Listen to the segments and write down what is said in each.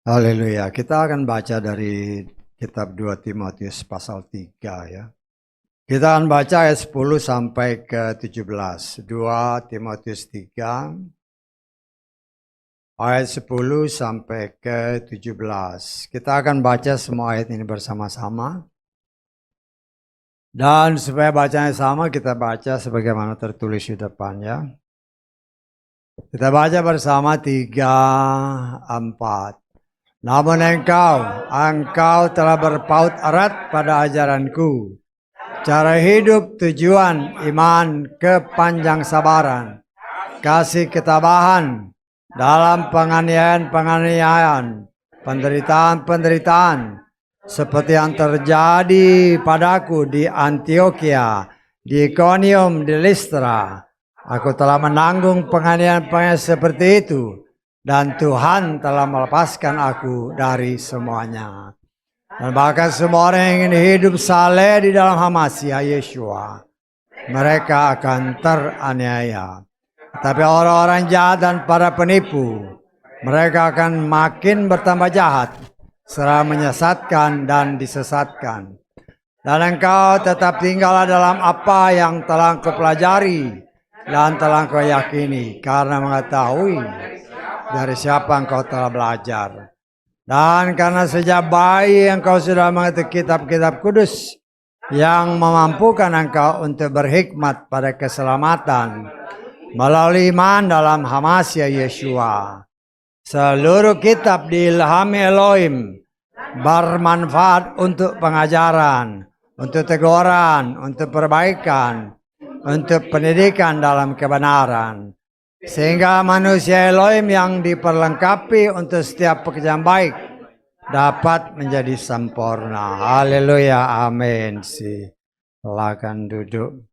Haleluya. Kita akan baca dari kitab 2 Timotius pasal 3 ya. Kita akan baca ayat 10 sampai ke 17. 2 Timotius 3 ayat 10 sampai ke 17. Kita akan baca semua ayat ini bersama-sama. Dan supaya bacanya sama, kita baca sebagaimana tertulis di depannya. Kita baca bersama 3, 4. Namun engkau telah berpaut erat pada ajaranku, cara hidup, tujuan, iman, kepanjang sabaran, kasih ketabahan, dalam penganiayaan, penderitaan, seperti yang terjadi padaku di Antioquia, di Iconium, di Listra. Aku telah menanggung penganiayaan seperti itu. Dan Tuhan telah melepaskan aku dari semuanya. Dan bahkan semua orang yang ingin hidup saleh di dalam Hamasiah Yeshua, mereka akan teraniaya. Tapi orang-orang jahat dan para penipu, mereka akan makin bertambah jahat, serta menyesatkan dan disesatkan. Dan engkau tetap tinggallah dalam apa yang telah kau pelajari dan telah kau yakini, karena mengetahui dari siapa engkau telah belajar. Dan karena sejak bayi engkau sudah mengerti kitab-kitab kudus yang memampukan engkau untuk berhikmat pada keselamatan melalui iman dalam Hamasiah Yeshua. Seluruh kitab diilhami Elohim, bermanfaat untuk pengajaran, untuk teguran, untuk perbaikan, untuk pendidikan dalam kebenaran, sehingga manusia Elohim yang diperlengkapi untuk setiap pekerjaan baik dapat menjadi sempurna. Haleluya, amin. Silakan duduk.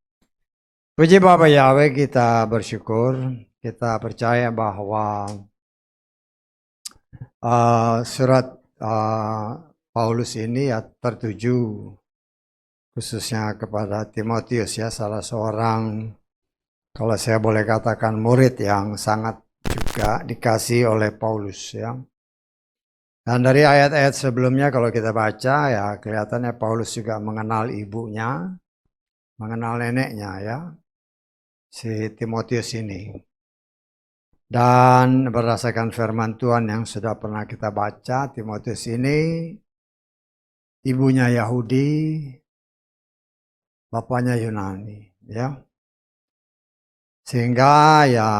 Puji Bapa Yahweh, kita bersyukur, kita percaya bahwa surat Paulus ini ya tertuju khususnya kepada Timotius ya, salah seorang, kalau saya boleh katakan, murid yang sangat juga dikasih oleh Paulus ya. Dan dari ayat-ayat sebelumnya kalau kita baca ya, kelihatannya Paulus juga mengenal ibunya, mengenal neneknya ya, si Timotius ini. Dan berdasarkan firman Tuhan yang sudah pernah kita baca, Timotius ini ibunya Yahudi, bapaknya Yunani ya. Sehingga ya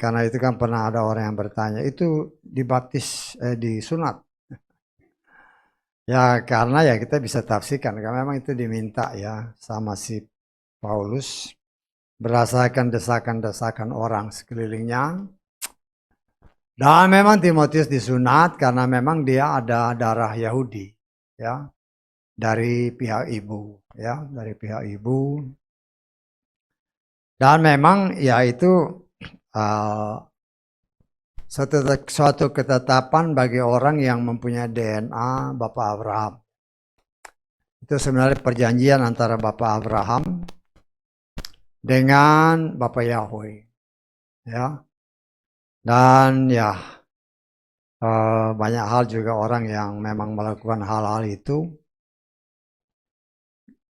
karena itu kan pernah ada orang yang bertanya, itu dibaptis, disunat. Ya karena ya kita bisa tafsirkan, karena memang itu diminta ya sama si Paulus. Berdasarkan desakan-desakan orang sekelilingnya. Dan memang Timotius disunat karena memang dia ada darah Yahudi ya. Dari pihak ibu ya, dari pihak ibu. Dan memang ya itu suatu ketetapan bagi orang yang mempunyai DNA Bapak Abraham. Itu sebenarnya perjanjian antara Bapak Abraham dengan Bapak Yahweh. Ya. Dan ya banyak hal juga orang yang memang melakukan hal-hal itu.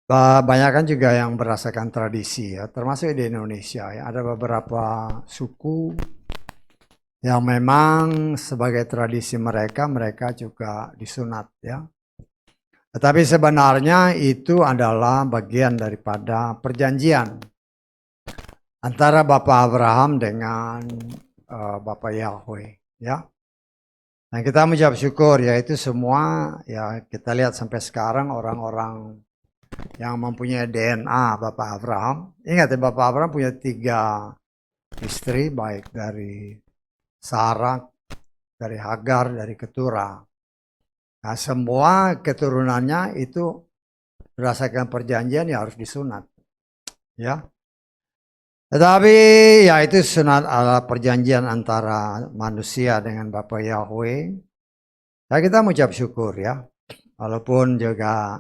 Banyak juga yang berdasarkan tradisi ya, termasuk di Indonesia ya. Ada beberapa suku yang memang sebagai tradisi mereka juga disunat ya. Tetapi sebenarnya itu adalah bagian daripada perjanjian antara Bapak Abraham dengan Bapak Yahweh ya. Nah kita mengucap syukur ya, itu semua ya kita lihat sampai sekarang orang-orang yang mempunyai DNA Bapak Abraham. Ingat ya, Bapak Abraham punya 3 istri, baik dari Sarah, dari Hagar, dari Keturah. Nah semua keturunannya itu berdasarkan perjanjian ya harus disunat. Ya. Tetapi ya itu sunat adalah perjanjian antara manusia dengan Bapak Yahweh. Ya kita mengucap syukur ya. Walaupun juga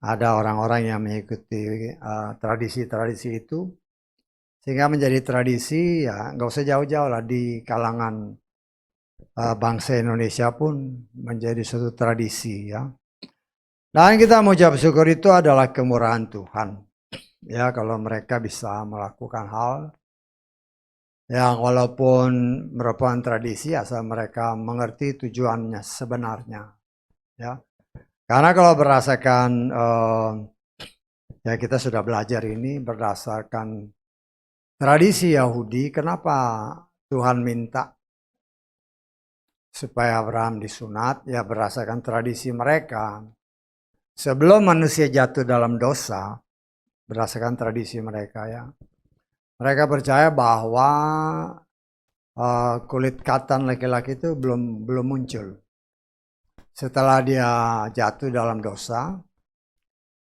ada orang-orang yang mengikuti tradisi-tradisi itu. Sehingga menjadi tradisi, ya nggak usah jauh-jauh lah, di kalangan bangsa Indonesia pun menjadi suatu tradisi ya. Dan kita mengucap syukur itu adalah kemurahan Tuhan. Ya, kalau mereka bisa melakukan hal yang walaupun merupakan tradisi, asal mereka mengerti tujuannya sebenarnya. Ya, karena kalau berdasarkan ya kita sudah belajar ini berdasarkan tradisi Yahudi, kenapa Tuhan minta supaya Abraham disunat? Ya berdasarkan tradisi mereka. Sebelum manusia jatuh dalam dosa, berdasarkan tradisi mereka ya, mereka percaya bahwa kulit katan laki-laki itu belum muncul. Setelah dia jatuh dalam dosa,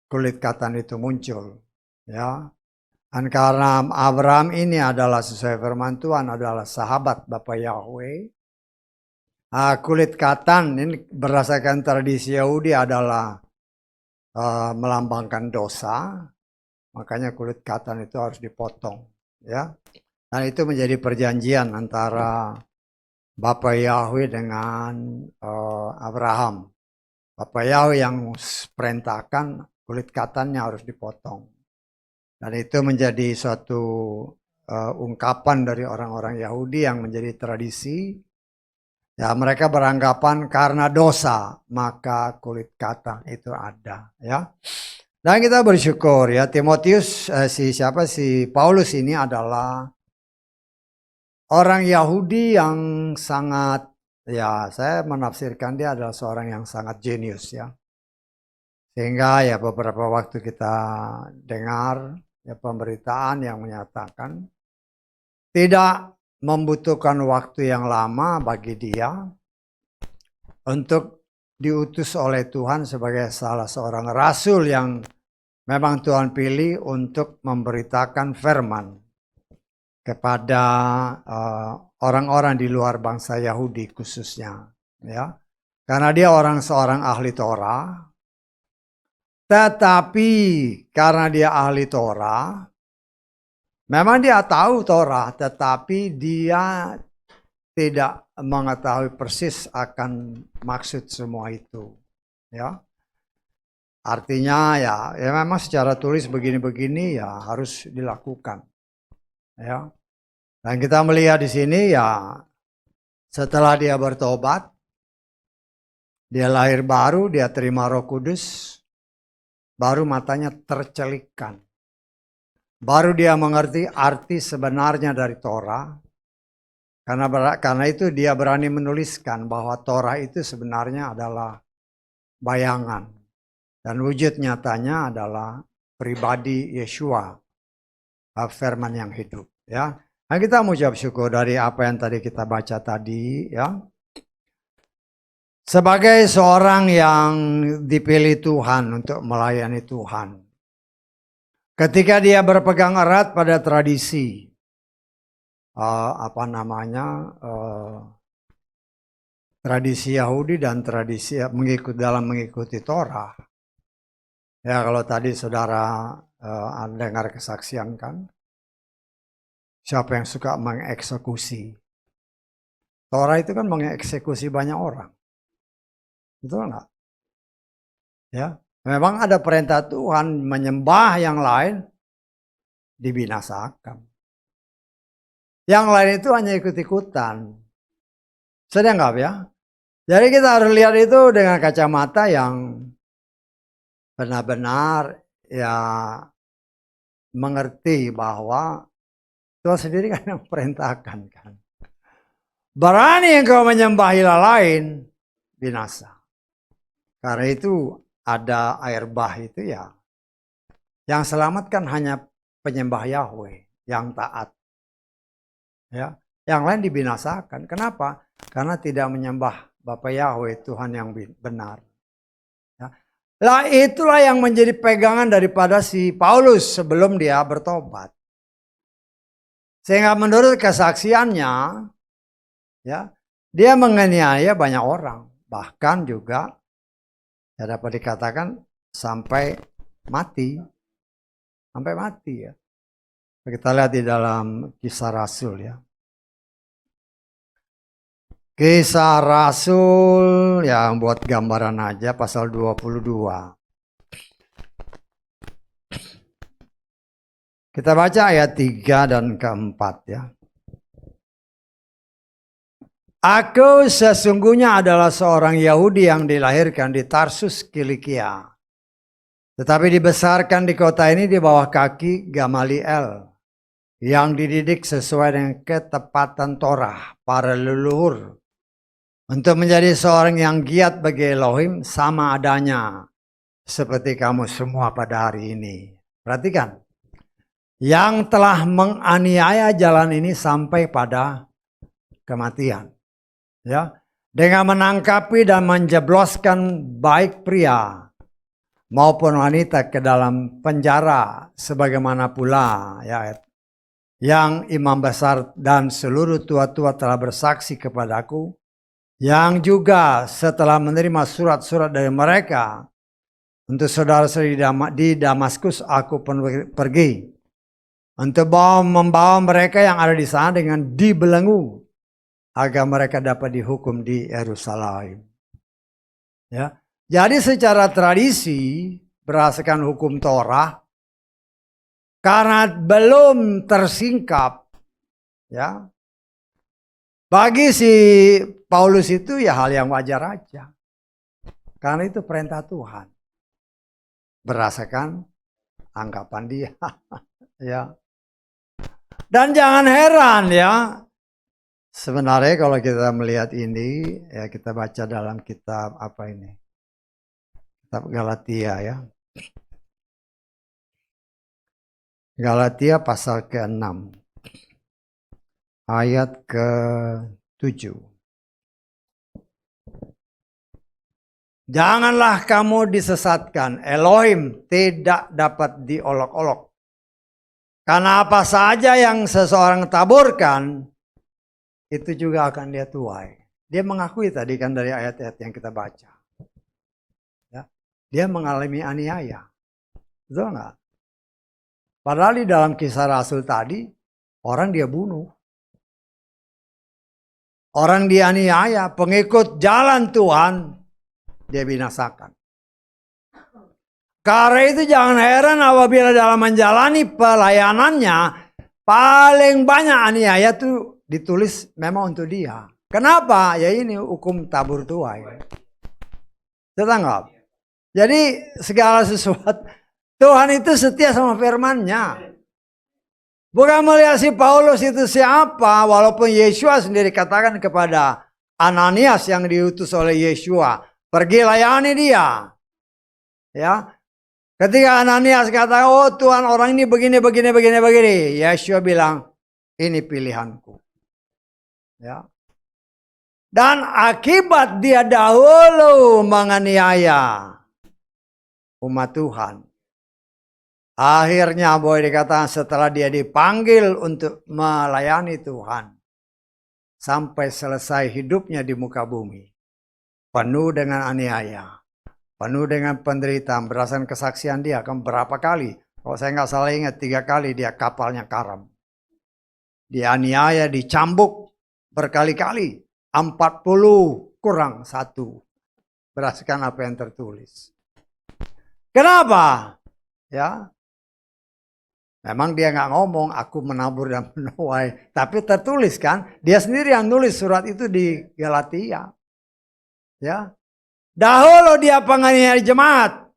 kulit katan itu muncul ya. Dan karena Abraham ini adalah sesuai firman Tuhan adalah sahabat Bapa Yahweh, kulit katan ini berdasarkan tradisi Yahudi adalah melambangkan dosa, makanya kulit katan itu harus dipotong ya. Dan itu menjadi perjanjian antara Bapa Yahweh dengan Abraham. Bapa Yahweh yang perintahkan kulit katannya harus dipotong. Dan itu menjadi suatu ungkapan dari orang-orang Yahudi yang menjadi tradisi. Ya, mereka beranggapan karena dosa maka kulit katan itu ada ya. Dan kita bersyukur ya, Timotius si Paulus ini adalah orang Yahudi yang sangat, ya saya menafsirkan dia adalah seorang yang sangat jenius ya. Sehingga ya beberapa waktu kita dengar ya pemberitaan yang menyatakan tidak membutuhkan waktu yang lama bagi dia untuk diutus oleh Tuhan sebagai salah seorang rasul yang memang Tuhan pilih untuk memberitakan firman kepada orang-orang di luar bangsa Yahudi khususnya ya. Karena dia seorang ahli Torah, tetapi karena dia ahli Torah, memang dia tahu Torah, tetapi dia tidak mengetahui persis akan maksud semua itu ya. Artinya ya memang secara tulis begini-begini ya harus dilakukan ya. Dan kita melihat di sini ya, setelah dia bertobat, dia lahir baru, dia terima Roh Kudus, baru matanya tercelikkan. Baru dia mengerti arti sebenarnya dari Torah. Karena itu dia berani menuliskan bahwa Torah itu sebenarnya adalah bayangan. Dan wujud nyatanya adalah pribadi Yeshua, firman yang hidup ya. Nah, kita mengucap syukur dari apa yang tadi kita baca tadi ya. Sebagai seorang yang dipilih Tuhan untuk melayani Tuhan, ketika dia berpegang erat pada tradisi tradisi Yahudi dan tradisi mengikuti Torah. Ya kalau tadi saudara dengar kesaksian kan, siapa yang suka mengeksekusi? Torah itu kan mengeksekusi banyak orang. Betul enggak? Ya, memang ada perintah Tuhan menyembah yang lain dibinasakan. Yang lain itu hanya ikut-ikutan. Sudah enggak ya? Jadi kita harus lihat itu dengan kacamata yang benar-benar ya mengerti bahwa Tuhan sendiri kan yang perintahkan kan. Berani engkau menyembah ilah lain, binasa. Karena itu ada air bah itu ya. Yang selamat kan hanya penyembah Yahweh yang taat. Ya, yang lain dibinasakan. Kenapa? Karena tidak menyembah Bapa Yahweh, Tuhan yang benar. Ya. Lah itulah yang menjadi pegangan daripada si Paulus sebelum dia bertobat. Sehingga menurut kesaksiannya, ya, dia menganiaya banyak orang, bahkan juga ya dapat dikatakan sampai mati ya. Kita lihat di dalam Kisah Rasul ya. Kisah Rasul yang buat gambaran aja pasal 22. Kita baca ayat 3 dan ke-4 ya. Aku sesungguhnya adalah seorang Yahudi yang dilahirkan di Tarsus, Kilikia. Tetapi dibesarkan di kota ini di bawah kaki Gamaliel, yang dididik sesuai dengan ketepatan Torah para leluhur, untuk menjadi seorang yang giat bagi Elohim sama adanya, seperti kamu semua pada hari ini. Perhatikan, yang telah menganiaya jalan ini sampai pada kematian. Ya, dengan menangkapi dan menjebloskan baik pria maupun wanita ke dalam penjara, sebagaimana pula ya, yang imam besar dan seluruh tua-tua telah bersaksi kepadaku, yang juga setelah menerima surat-surat dari mereka untuk saudara-saudari di Damaskus, aku pun pergi untuk membawa mereka yang ada di sana dengan dibelenggu, agar mereka dapat dihukum di Yerusalem. Ya, jadi secara tradisi berdasarkan hukum Torah, karena belum tersingkap, ya, bagi si Paulus itu ya hal yang wajar aja, karena itu perintah Tuhan, berdasarkan anggapan dia. Ya, dan jangan heran ya. Sebenarnya kalau kita melihat ini, ya kita baca dalam kitab apa ini? Kitab Galatia ya. Galatia pasal ke-6. Ayat ke-7. Janganlah kamu disesatkan, Elohim tidak dapat diolok-olok. Karena apa saja yang seseorang taburkan, itu juga akan dia tuai. Dia mengakui tadi kan dari ayat-ayat yang kita baca. Ya, dia mengalami aniaya. Betul nggak? Padahal di dalam Kisah Rasul tadi, orang dia bunuh. Orang dianiaya, pengikut jalan Tuhan, dia binasakan. Karena itu jangan heran apabila dalam menjalani pelayanannya, paling banyak aniaya itu ditulis memang untuk dia. Kenapa? Ya ini hukum tabur tuai. Tetangga. Jadi segala sesuatu, Tuhan itu setia sama firman-Nya. Bukan melihat si Paulus itu siapa, walaupun Yesua sendiri katakan kepada Ananias yang diutus oleh Yesua, pergi layani dia. Ya. Ketika Ananias kata, oh Tuhan orang ini begini. Yesua bilang, ini pilihanku. Ya. Dan akibat dia dahulu menganiaya umat Tuhan, akhirnya boleh dikatakan setelah dia dipanggil untuk melayani Tuhan, sampai selesai hidupnya di muka bumi, penuh dengan aniaya, penuh dengan penderitaan. Berdasarkan kesaksian dia, kan berapa kali, kalau saya nggak salah ingat 3 kali dia kapalnya karam. Dianiaya, dicambuk berkali-kali, 40 kurang 1. Berdasarkan apa yang tertulis. Kenapa? Ya, memang dia nggak ngomong, aku menabur dan menuai. Tapi tertulis kan, dia sendiri yang nulis surat itu di Galatia. Ya, dahulu dia penganiaya jemaat,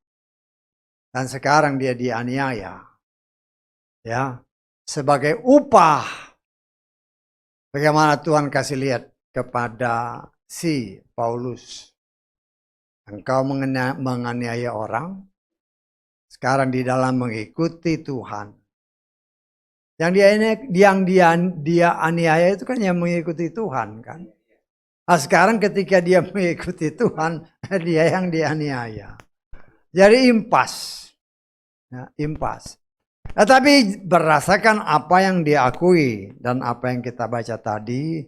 dan sekarang dia dianiaya. Ya, sebagai upah. Bagaimana Tuhan kasih lihat kepada si Paulus. Engkau menganiaya orang, sekarang di dalam mengikuti Tuhan. Yang dia aniaya itu kan yang mengikuti Tuhan kan. Nah, sekarang ketika dia mengikuti Tuhan, dia yang dianiaya. Jadi impas. Ya, impas. Tapi berdasarkan apa yang diakui dan apa yang kita baca tadi,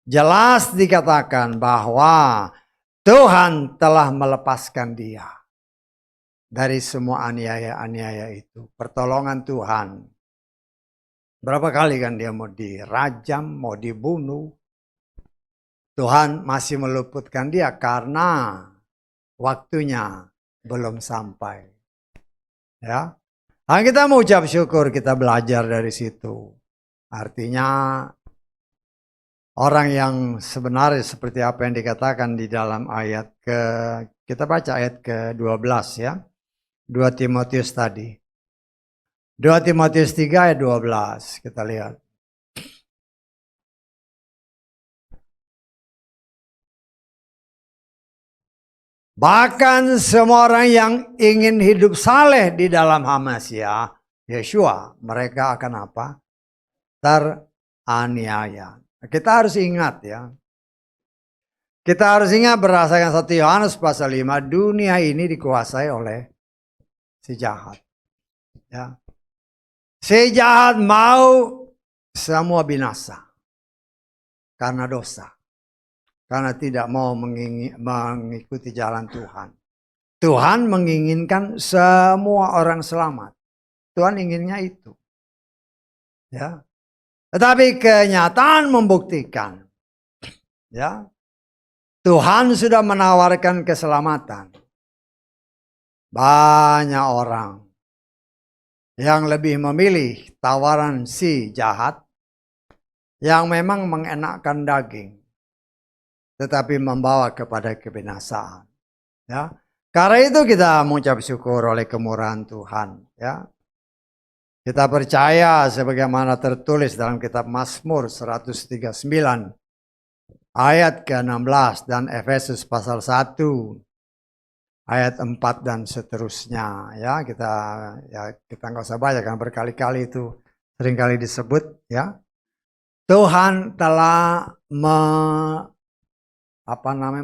jelas dikatakan bahwa Tuhan telah melepaskan dia dari semua aniaya-aniaya itu. Pertolongan Tuhan Berapa kali kan dia mau dirajam, mau dibunuh. Tuhan masih meluputkan dia karena waktunya belum sampai. Ya. Nah, kita mau ucap syukur, kita belajar dari situ. Artinya orang yang sebenarnya seperti apa yang dikatakan di dalam ayat kita baca ayat ke-12 ya. 2 Timotius tadi. 2 Timotius 3 ayat 12 kita lihat. Bahkan semua orang yang ingin hidup saleh di dalam Hamasiah, Yeshua, mereka akan apa? Teraniaya. Kita harus ingat ya. Kita harus ingat berdasarkan 1 Yohanes pasal 5, dunia ini dikuasai oleh si jahat. Ya. Si jahat mau semua binasa karena dosa. Karena tidak mau mengikuti jalan Tuhan. Tuhan menginginkan semua orang selamat. Tuhan inginnya itu. Ya. Tetapi kenyataan membuktikan, ya, Tuhan sudah menawarkan keselamatan. Banyak orang yang lebih memilih tawaran si jahat yang memang mengenakkan daging, tetapi membawa kepada kebinasaan. Ya, karena itu kita mengucap syukur oleh kemurahan Tuhan. Ya, kita percaya sebagaimana tertulis dalam kitab Mazmur 139 ayat ke-16 dan Efesus pasal 1 ayat 4 dan seterusnya. Ya, kita nggak usah baca kan berkali-kali itu seringkali disebut ya. Tuhan telah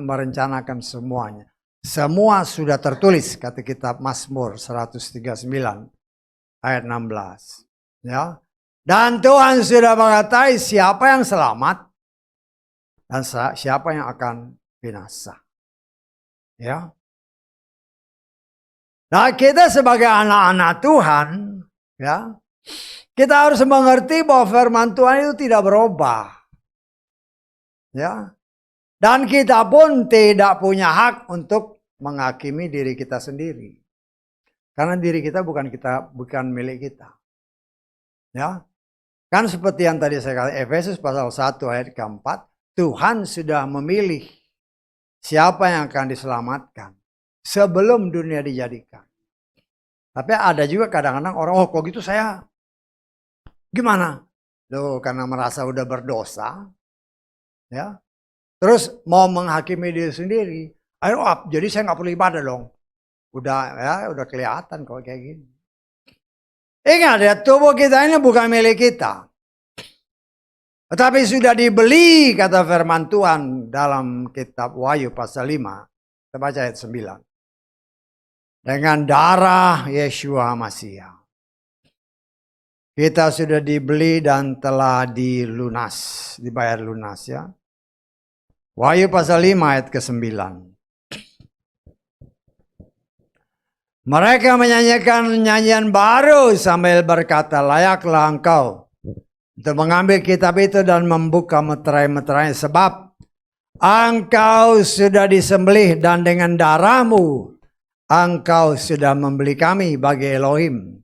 merencanakan semuanya. Semua sudah tertulis kata kitab Mazmur 139 ayat 16. Ya. Dan Tuhan sudah mengatakan siapa yang selamat dan siapa yang akan binasa. Ya. Nah, kita sebagai anak-anak Tuhan, ya, kita harus mengerti bahwa firman Tuhan itu tidak berubah. Ya. Dan kita pun tidak punya hak untuk menghakimi diri kita sendiri. Karena diri kita bukan milik kita. Ya. Kan seperti yang tadi saya katakan Efesus pasal 1 ayat ke-4, Tuhan sudah memilih siapa yang akan diselamatkan sebelum dunia dijadikan. Tapi ada juga kadang-kadang orang, oh kok gitu saya gimana? Loh, karena merasa udah berdosa, ya. Terus mau menghakimi diri sendiri. Ayo, jadi saya nggak perlu ibadah dong. Udah kelihatan kok kayak gini. Ingat ya, tubuh kita ini bukan milik kita. Tetapi sudah dibeli, kata firman Tuhan dalam kitab Wahyu pasal 5. Kita baca ayat 9. Dengan darah Yeshua Masiah. Kita sudah dibeli dan telah dibayar lunas ya. Wahyu pasal 5 ayat ke-9. Mereka menyanyikan nyanyian baru sambil berkata, layaklah engkau untuk mengambil kitab itu dan membuka meterai-meterainya, sebab engkau sudah disembelih dan dengan darahmu engkau sudah membeli kami bagi Elohim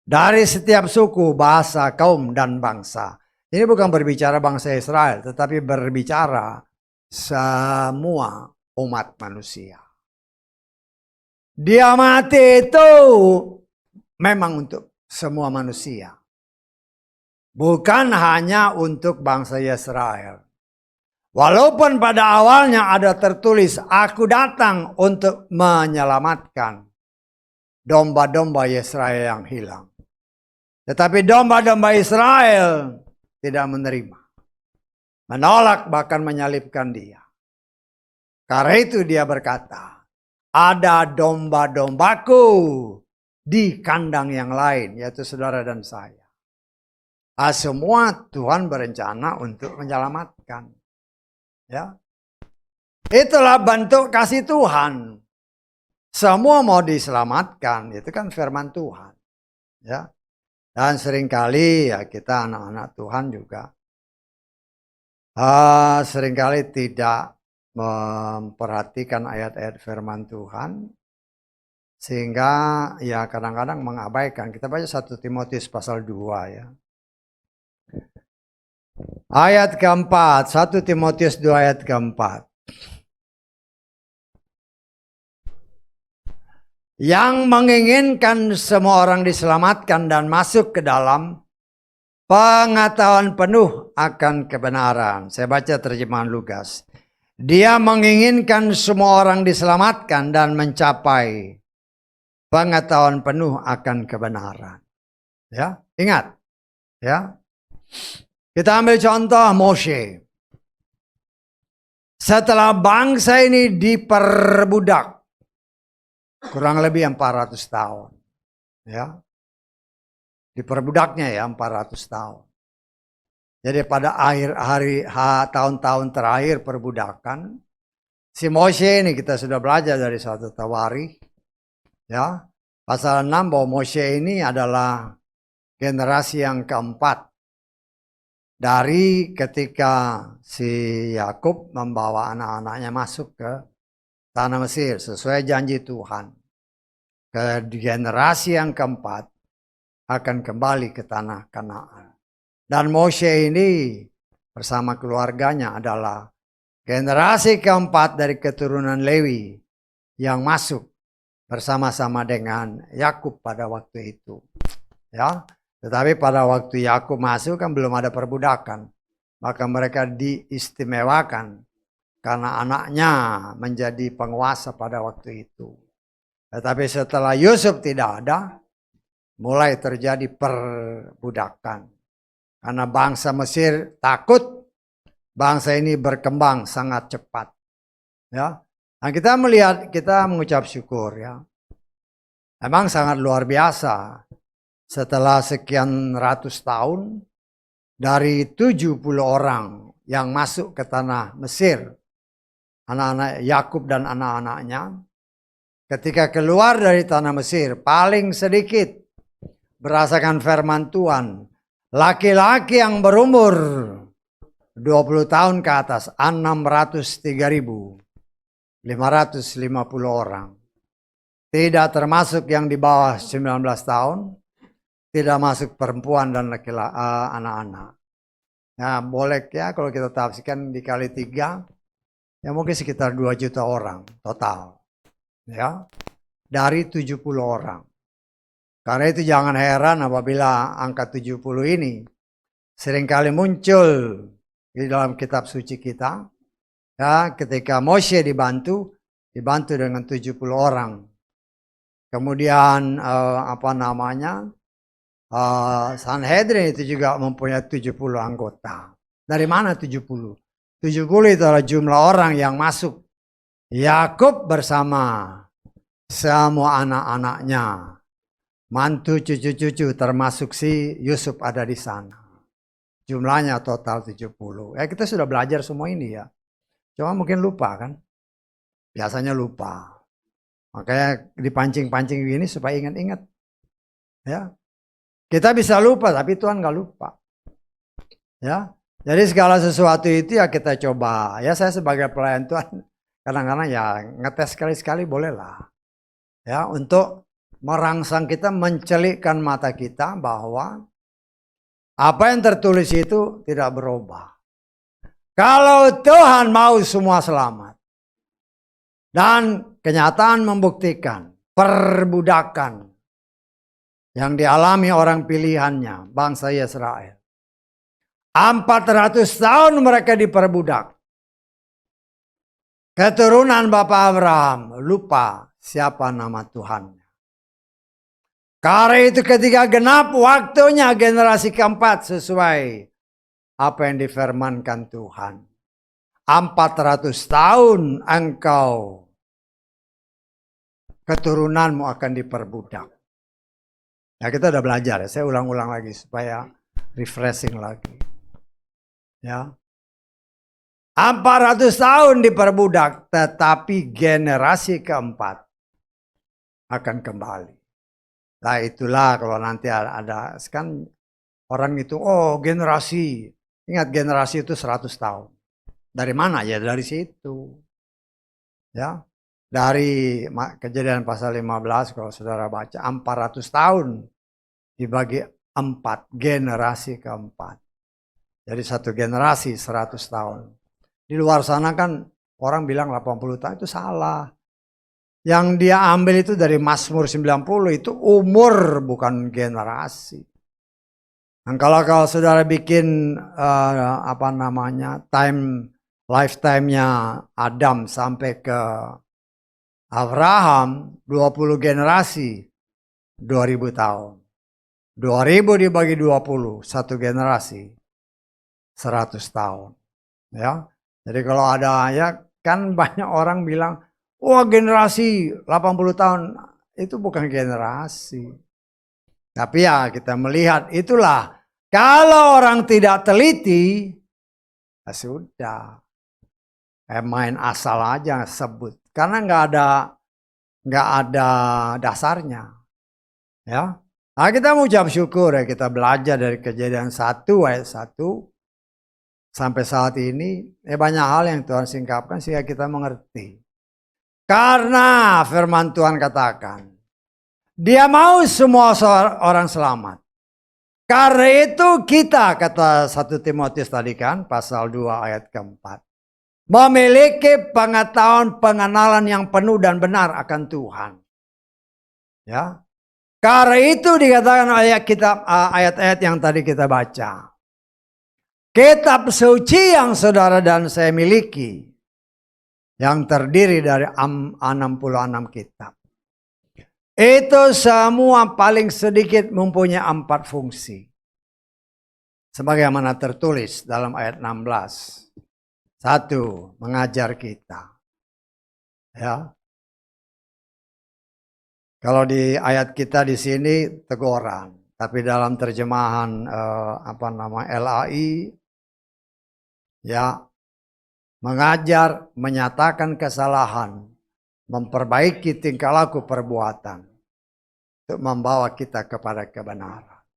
dari setiap suku, bahasa, kaum, dan bangsa. Ini bukan berbicara bangsa Israel, tetapi berbicara semua umat manusia. Dia mati itu memang untuk semua manusia. Bukan hanya untuk bangsa Israel. Walaupun pada awalnya ada tertulis, aku datang untuk menyelamatkan domba-domba Israel yang hilang. Tetapi domba-domba Israel tidak menerima. Menolak bahkan menyalibkan dia. Karena itu dia berkata, ada domba-dombaku di kandang yang lain, yaitu saudara dan saya. Semua Tuhan berencana untuk menyelamatkan. Ya. Itulah bentuk kasih Tuhan. Semua mau diselamatkan, itu kan firman Tuhan. Ya. Dan seringkali ya kita anak-anak Tuhan juga seringkali tidak memperhatikan ayat-ayat firman Tuhan, sehingga ya kadang-kadang mengabaikan. Kita baca 1 Timotius pasal 2 ya. Ayat keempat, 1 Timotius 2 ayat keempat. Yang menginginkan semua orang diselamatkan dan masuk ke dalam pengetahuan penuh akan kebenaran. Saya baca terjemahan Lukas. Dia menginginkan semua orang diselamatkan dan mencapai pengetahuan penuh akan kebenaran. Ya, ingat. Ya. Kita ambil contoh Moshe. Setelah bangsa ini diperbudak kurang lebih 400 tahun. Ya. Diperbudaknya ya 400 tahun. Jadi pada akhir tahun-tahun terakhir perbudakan, si Moshe ini kita sudah belajar dari suatu Tawarikh, ya, pasal 6 bahwa Moshe ini adalah generasi yang keempat dari ketika si Yakub membawa anak-anaknya masuk ke tanah Mesir sesuai janji Tuhan. Ke generasi yang keempat akan kembali ke tanah Kanaan. Dan Moshe ini bersama keluarganya adalah generasi keempat dari keturunan Lewi yang masuk bersama-sama dengan Yakub pada waktu itu. Ya, tetapi pada waktu Yakub masuk kan belum ada perbudakan. Maka mereka diistimewakan karena anaknya menjadi penguasa pada waktu itu. Tetapi setelah Yusuf tidak ada, mulai terjadi perbudakan. Karena bangsa Mesir takut bangsa ini berkembang sangat cepat. Ya. Nah, kita melihat, kita mengucap syukur ya. Memang sangat luar biasa. Setelah sekian ratus tahun, dari 70 orang yang masuk ke tanah Mesir, anak-anak Yakub dan anak-anaknya, ketika keluar dari tanah Mesir, paling sedikit berdasarkan firman Tuhan, laki-laki yang berumur 20 tahun ke atas 603.550 orang. Tidak termasuk yang di bawah 19 tahun, tidak masuk perempuan dan laki-laki anak-anak. Ya, boleh ya kalau kita tafsirkan dikali 3, ya mungkin sekitar 2 juta orang total. Ya, dari 70 orang. Karena itu jangan heran apabila angka 70 ini seringkali muncul di dalam kitab suci kita. Ya, ketika Moshe dibantu dengan 70 orang. Kemudian Sanhedrin itu juga mempunyai 70 anggota. Dari mana 70? 70 itu adalah jumlah orang yang masuk. Yakub bersama semua anak-anaknya. Mantu, cucu-cucu termasuk si Yusuf ada di sana. Jumlahnya total 70. Ya kita sudah belajar semua ini ya. Cuma mungkin lupa kan. Biasanya lupa. Makanya dipancing-pancing gini supaya ingat-ingat. Ya. Kita bisa lupa tapi Tuhan gak lupa. Ya. Jadi segala sesuatu itu ya kita coba. Ya saya sebagai pelayan Tuhan kadang-kadang ya ngetes sekali-sekali bolehlah. Ya untuk merangsang kita, mencelikkan mata kita bahwa apa yang tertulis itu tidak berubah. Kalau Tuhan mau semua selamat. Dan kenyataan membuktikan perbudakan yang dialami orang pilihannya, bangsa Israel. 400 tahun mereka diperbudak. Keturunan Bapak Abraham lupa siapa nama Tuhan. Karena itu ketika genap waktunya generasi keempat sesuai apa yang difirmankan Tuhan. 400 tahun engkau keturunanmu akan diperbudak. Ya kita udah belajar ya, saya ulang-ulang lagi supaya refreshing lagi. Ya. 400 tahun diperbudak tetapi generasi keempat akan kembali. Nah itulah kalau nanti ada kan orang itu, oh generasi. Ingat generasi itu 100 tahun. Dari mana ya? Dari situ. Ya. Dari Kejadian pasal 15 kalau saudara baca 400 tahun dibagi 4, generasi keempat. Jadi satu generasi 100 tahun. Di luar sana kan orang bilang 80 tahun itu salah. Yang dia ambil itu dari Mazmur 90 itu umur bukan generasi. Dan kalau saudara bikin lifetime-nya Adam sampai ke Abraham 20 generasi 2000 tahun. 2000 dibagi 20, satu generasi 100 tahun. Ya. Jadi kalau ada ya kan banyak orang bilang, wah generasi 80 tahun itu bukan generasi. Tapi ya kita melihat itulah kalau orang tidak teliti ya sudah main asal aja sebut karena nggak ada dasarnya. Ya. Nah, kita mengucap syukur ya kita belajar dari Kejadian 1 ayat 1 sampai saat ini banyak hal yang Tuhan singkapkan sehingga kita mengerti. Karena firman Tuhan katakan, Dia mau semua orang selamat. Karena itu kita, kata 1 Timotius tadi kan, pasal 2 ayat keempat, memiliki pengetahuan pengenalan yang penuh dan benar akan Tuhan. Ya. Karena itu dikatakan ayat-ayat yang tadi kita baca. Kitab suci yang saudara dan saya miliki, yang terdiri dari 66 kitab. Itu semua paling sedikit mempunyai 4 fungsi. Sebagaimana tertulis dalam ayat 16. 1, mengajar kita. Ya. Kalau di ayat kita di sini teguran, tapi dalam terjemahan LAI ya mengajar, menyatakan kesalahan, memperbaiki tingkah laku perbuatan untuk membawa kita kepada kebenaran.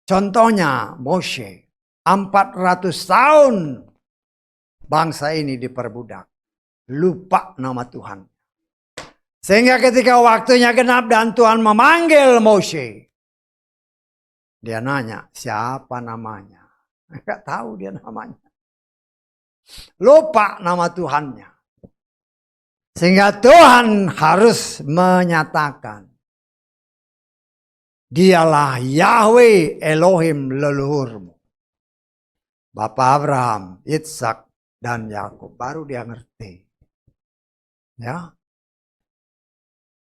Contohnya Moshe, 400 tahun bangsa ini diperbudak, lupa nama Tuhan. Sehingga ketika waktunya genap dan Tuhan memanggil Moshe, dia nanya, siapa namanya? Enggak tahu dia namanya. Lupa nama Tuhannya. Sehingga Tuhan harus menyatakan, Dialah Yahweh Elohim leluhurmu. Bapak Abraham, Ishak, dan Yakub. Baru dia ngerti. Ya.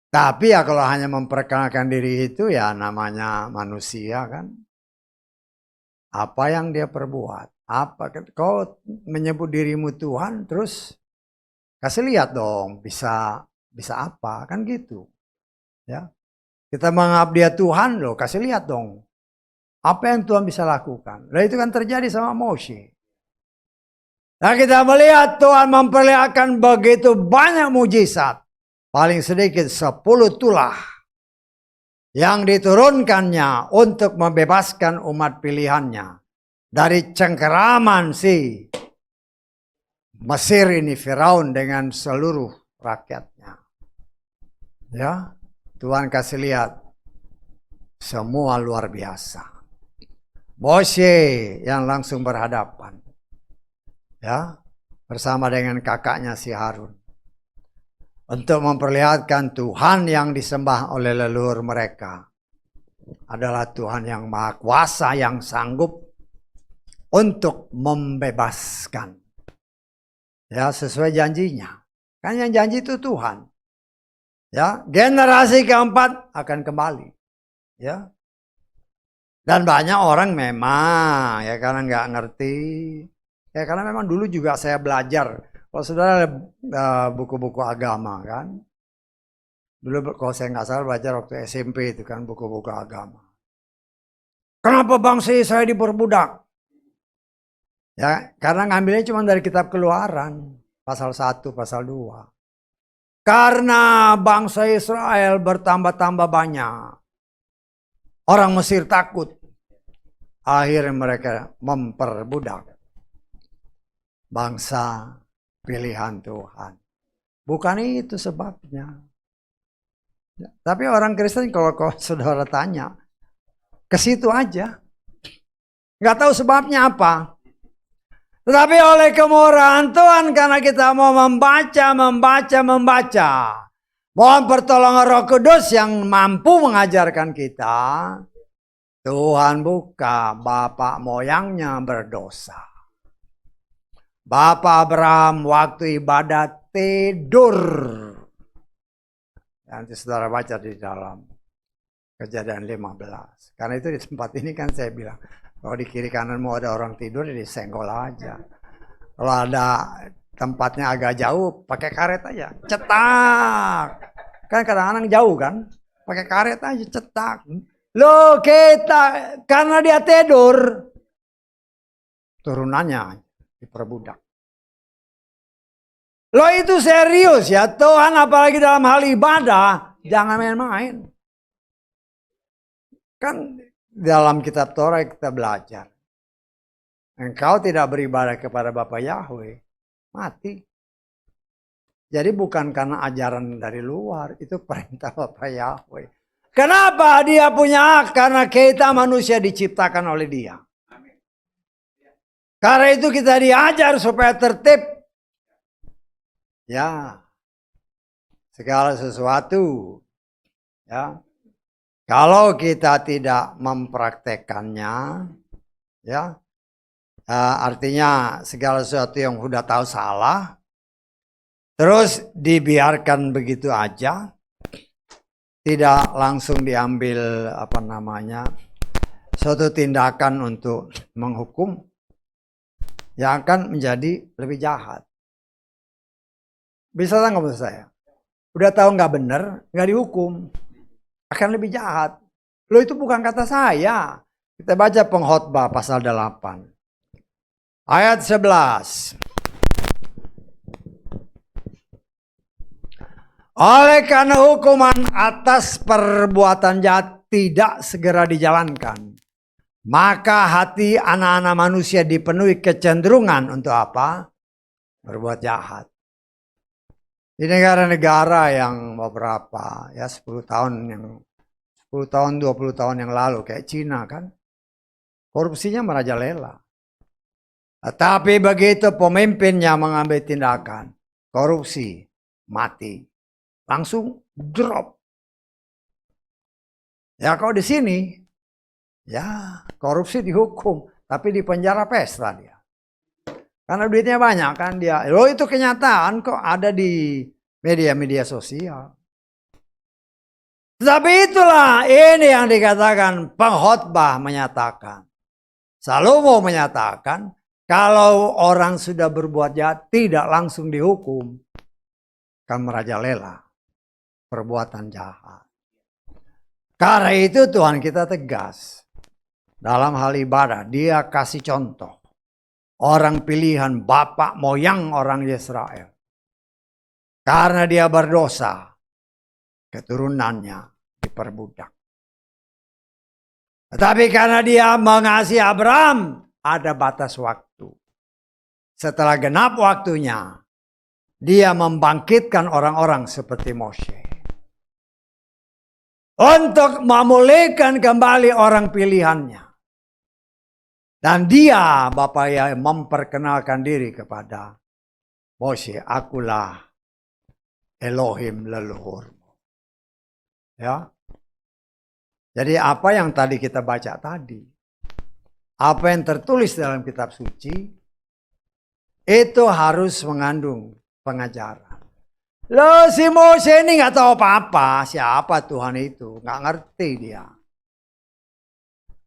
Tapi ya kalau hanya memperkenalkan diri itu ya namanya manusia kan. Apa yang dia perbuat? Apa kau menyebut dirimu Tuhan terus kasih lihat dong bisa apa kan gitu. Ya. Kita menganggap dia Tuhan loh, kasih lihat dong. Apa yang Tuhan bisa lakukan? Nah itu kan terjadi sama Moshe. Nah kita melihat Tuhan memperlihatkan begitu banyak mujizat. Paling sedikit 10 tulah yang diturunkannya untuk membebaskan umat pilihannya dari cengkeraman si Mesir ini, Firaun dengan seluruh rakyatnya. Ya, Tuhan kasih lihat semua luar biasa. Moshe yang langsung berhadapan, ya, bersama dengan kakaknya si Harun. Untuk memperlihatkan Tuhan yang disembah oleh leluhur mereka adalah Tuhan yang maha kuasa yang sanggup untuk membebaskan. Ya, sesuai janjinya. Kan yang janji itu Tuhan. Ya, generasi keempat akan kembali. Ya. Dan banyak orang memang ya karena nggak ngerti. Ya karena memang dulu juga saya belajar. Kalau saudara buku-buku agama kan, dulu kalau saya nggak salah belajar waktu SMP itu kan buku-buku agama. Kenapa bangsa saya diperbudak? Ya karena ngambilnya cuma dari kitab Keluaran, pasal 1, pasal 2. Karena bangsa Israel bertambah-tambah banyak. Orang Mesir takut. Akhirnya mereka memperbudak bangsa pilihan Tuhan. Bukan itu sebabnya. Tapi orang Kristen kalau saudara tanya, ke situ aja. Nggak tahu sebabnya apa. Tetapi oleh kemurahan Tuhan, karena kita mau membaca. Mohon pertolongan Roh Kudus yang mampu mengajarkan kita. Tuhan buka bapak moyangnya berdosa. Bapak Abraham waktu ibadat tidur. Nanti saudara baca di dalam Kejadian 15. Karena itu di tempat ini kan saya bilang, kalau di kiri kananmu ada orang tidur, disenggol aja. Kalau ada tempatnya agak jauh, pakai karet aja, cetak. Kan kadang-kadang jauh kan, pakai karet aja, cetak. Loh kita, karena dia tidur, turunannya diperbudak. Loh itu serius ya, Tuhan apalagi dalam hal ibadah, jangan main-main. Kan dalam kitab Torah kita belajar. Engkau tidak beribadah kepada Bapa Yahweh, mati. Jadi bukan karena ajaran dari luar, itu perintah Bapa Yahweh. Kenapa dia punya hak? Karena kita manusia diciptakan oleh dia. Karena itu kita diajar supaya tertib. Ya, segala sesuatu. Ya, kalau kita tidak mempraktekannya, ya, artinya segala sesuatu yang sudah tahu salah, terus dibiarkan begitu aja, tidak langsung diambil suatu tindakan untuk menghukum, yang akan menjadi lebih jahat. Bisa nggak maksud saya? Udah tahu nggak benar, nggak dihukum, akan lebih jahat. Loh itu bukan kata saya. Kita baca Pengkhotbah pasal 8. Ayat 11. Oleh karena hukuman atas perbuatan jahat tidak segera dijalankan, maka hati anak-anak manusia dipenuhi kecenderungan untuk apa? Berbuat jahat. Di negara-negara yang beberapa 10 tahun 20 tahun yang lalu kayak Cina kan, korupsinya merajalela. Tapi begitu pemimpinnya mengambil tindakan korupsi, mati, langsung drop. Ya kalau di sini, ya korupsi dihukum, tapi di penjara pesta dia. Karena duitnya banyak kan dia. Loh itu kenyataan kok ada di media-media sosial. Tapi itulah ini yang dikatakan pengkhotbah menyatakan. Salomo menyatakan kalau orang sudah berbuat jahat tidak langsung dihukum. Kan merajalela perbuatan jahat. Karena itu Tuhan kita tegas. Dalam hal ibadah dia kasih contoh. Orang pilihan bapak moyang orang Israel. Karena dia berdosa, keturunannya diperbudak. Tetapi karena dia mengasihi Abraham, ada batas waktu. Setelah genap waktunya, dia membangkitkan orang-orang seperti Moshe. Untuk memulihkan kembali orang pilihannya. Dan dia, Bapak ya, memperkenalkan diri kepada Moshe, akulah Elohim leluhurmu. Ya. Jadi apa yang tadi kita baca tadi, apa yang tertulis dalam kitab suci, itu harus mengandung pengajaran. Loh si Moshe ini nggak tahu apa-apa, siapa Tuhan itu, nggak ngerti dia.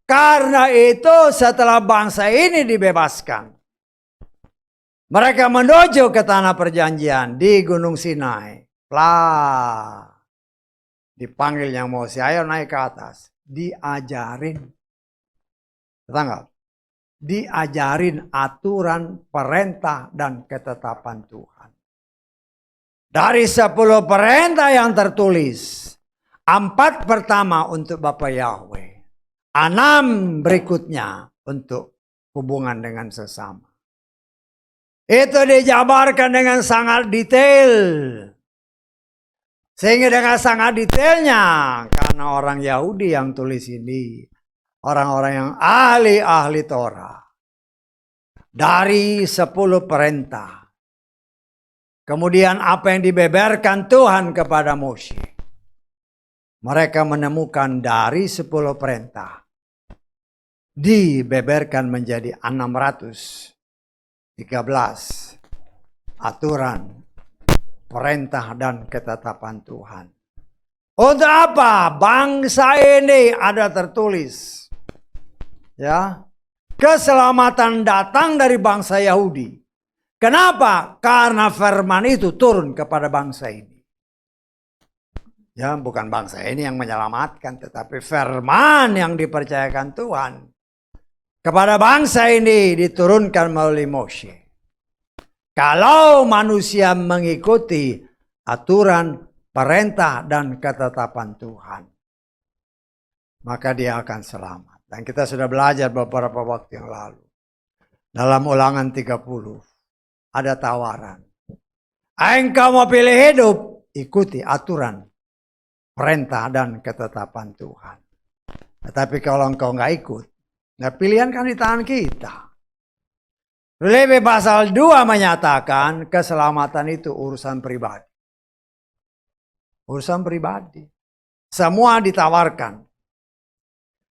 Karena itu setelah bangsa ini dibebaskan, mereka menuju ke tanah perjanjian di Gunung Sinai. Lah, dipanggil yang Moshe, ayo naik ke atas. Diajarin. Tanggal. Diajarin aturan, perintah, dan ketetapan Tuhan. Dari 10 perintah yang tertulis, 4 pertama untuk Bapa Yahweh, 6 berikutnya untuk hubungan dengan sesama. Itu dijabarkan dengan sangat detail. Sehingga dengan sangat detailnya, karena orang Yahudi yang tulis ini, orang-orang yang ahli-ahli Torah. Dari 10 perintah. Kemudian apa yang dibeberkan Tuhan kepada Moshe. Mereka menemukan dari 10 perintah. Dibeberkan menjadi 613 aturan, perintah dan ketetapan Tuhan. Untuk apa? Bangsa ini ada tertulis. Ya. Keselamatan datang dari bangsa Yahudi. Kenapa? Karena firman itu turun kepada bangsa ini. Ya, bukan bangsa ini yang menyelamatkan, tetapi firman yang dipercayakan Tuhan kepada bangsa ini diturunkan melalui Moshe. Kalau manusia mengikuti aturan, perintah, dan ketetapan Tuhan, maka dia akan selamat. Dan kita sudah belajar beberapa waktu yang lalu. Dalam Ulangan 30, ada tawaran. Engkau mau pilih hidup, ikuti aturan, perintah, dan ketetapan Tuhan. Tetapi kalau engkau nggak ikut, nah pilihan kan di tangan kita. Filipi pasal 2 menyatakan keselamatan itu urusan pribadi. Urusan pribadi. Semua ditawarkan.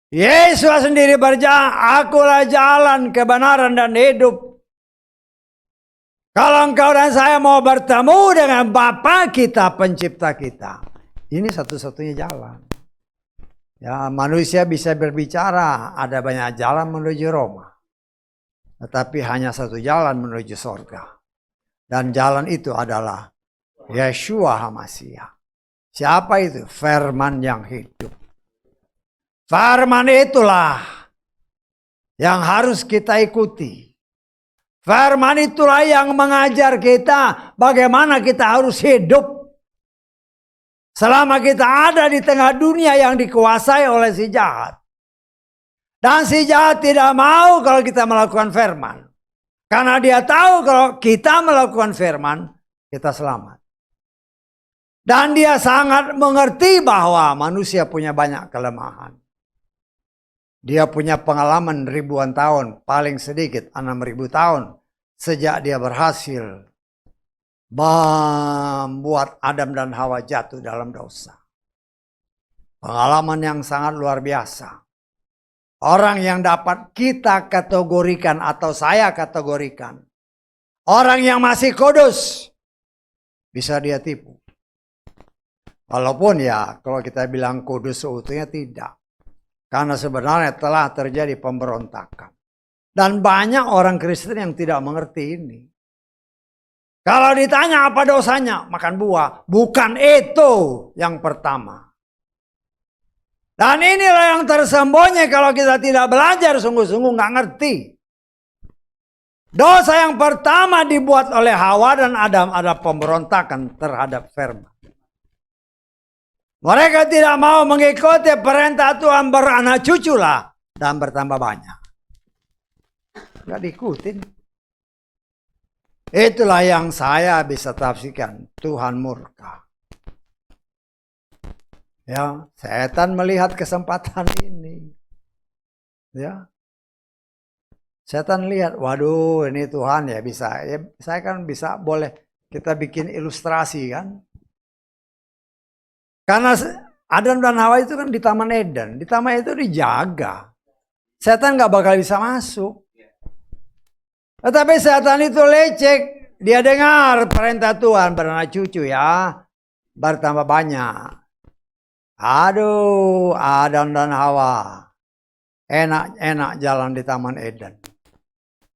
Yesus sendiri berkata, akulah jalan, kebenaran, dan hidup. Kalau engkau dan saya mau bertemu dengan Bapa kita, pencipta kita, ini satu-satunya jalan. Ya, manusia bisa berbicara, ada banyak jalan menuju Roma. Tetapi hanya satu jalan menuju surga. Dan jalan itu adalah Yeshua HaMashiach. Siapa itu? Firman yang hidup. Firman itulah yang harus kita ikuti. Firman itulah yang mengajar kita bagaimana kita harus hidup. Selama kita ada di tengah dunia yang dikuasai oleh si jahat. Dan si jahat tidak mau kalau kita melakukan firman. Karena dia tahu kalau kita melakukan firman, kita selamat. Dan dia sangat mengerti bahwa manusia punya banyak kelemahan. Dia punya pengalaman ribuan tahun, paling sedikit 6.000 tahun. Sejak dia berhasil membuat Adam dan Hawa jatuh dalam dosa. Pengalaman yang sangat luar biasa. Orang yang dapat kita kategorikan atau saya kategorikan. Orang yang masih kudus. Bisa dia tipu. Walaupun ya kalau kita bilang kudus seutuhnya tidak. Karena sebenarnya telah terjadi pemberontakan. Dan banyak orang Kristen yang tidak mengerti ini. Kalau ditanya apa dosanya? Makan buah. Bukan itu yang pertama. Dan inilah yang tersembunyi kalau kita tidak belajar sungguh-sungguh nggak ngerti. Dosa yang pertama dibuat oleh Hawa dan Adam ada pemberontakan terhadap firman. Mereka tidak mau mengikuti perintah Tuhan beranak cuculah dan bertambah banyak. Nggak diikutin. Itulah yang saya bisa tafsirkan. Tuhan murka. Ya, setan melihat kesempatan ini. Ya. Setan lihat, waduh ini Tuhan ya bisa. Ya, saya kan bisa boleh kita bikin ilustrasi kan. Karena Adam dan Hawa itu kan di Taman Eden. Di taman itu dijaga. Setan nggak bakal bisa masuk. Tetapi setan itu lecek. Dia dengar perintah Tuhan beranak cucu ya. Bertambah banyak. Aduh Adam dan Hawa. Enak-enak jalan di Taman Eden.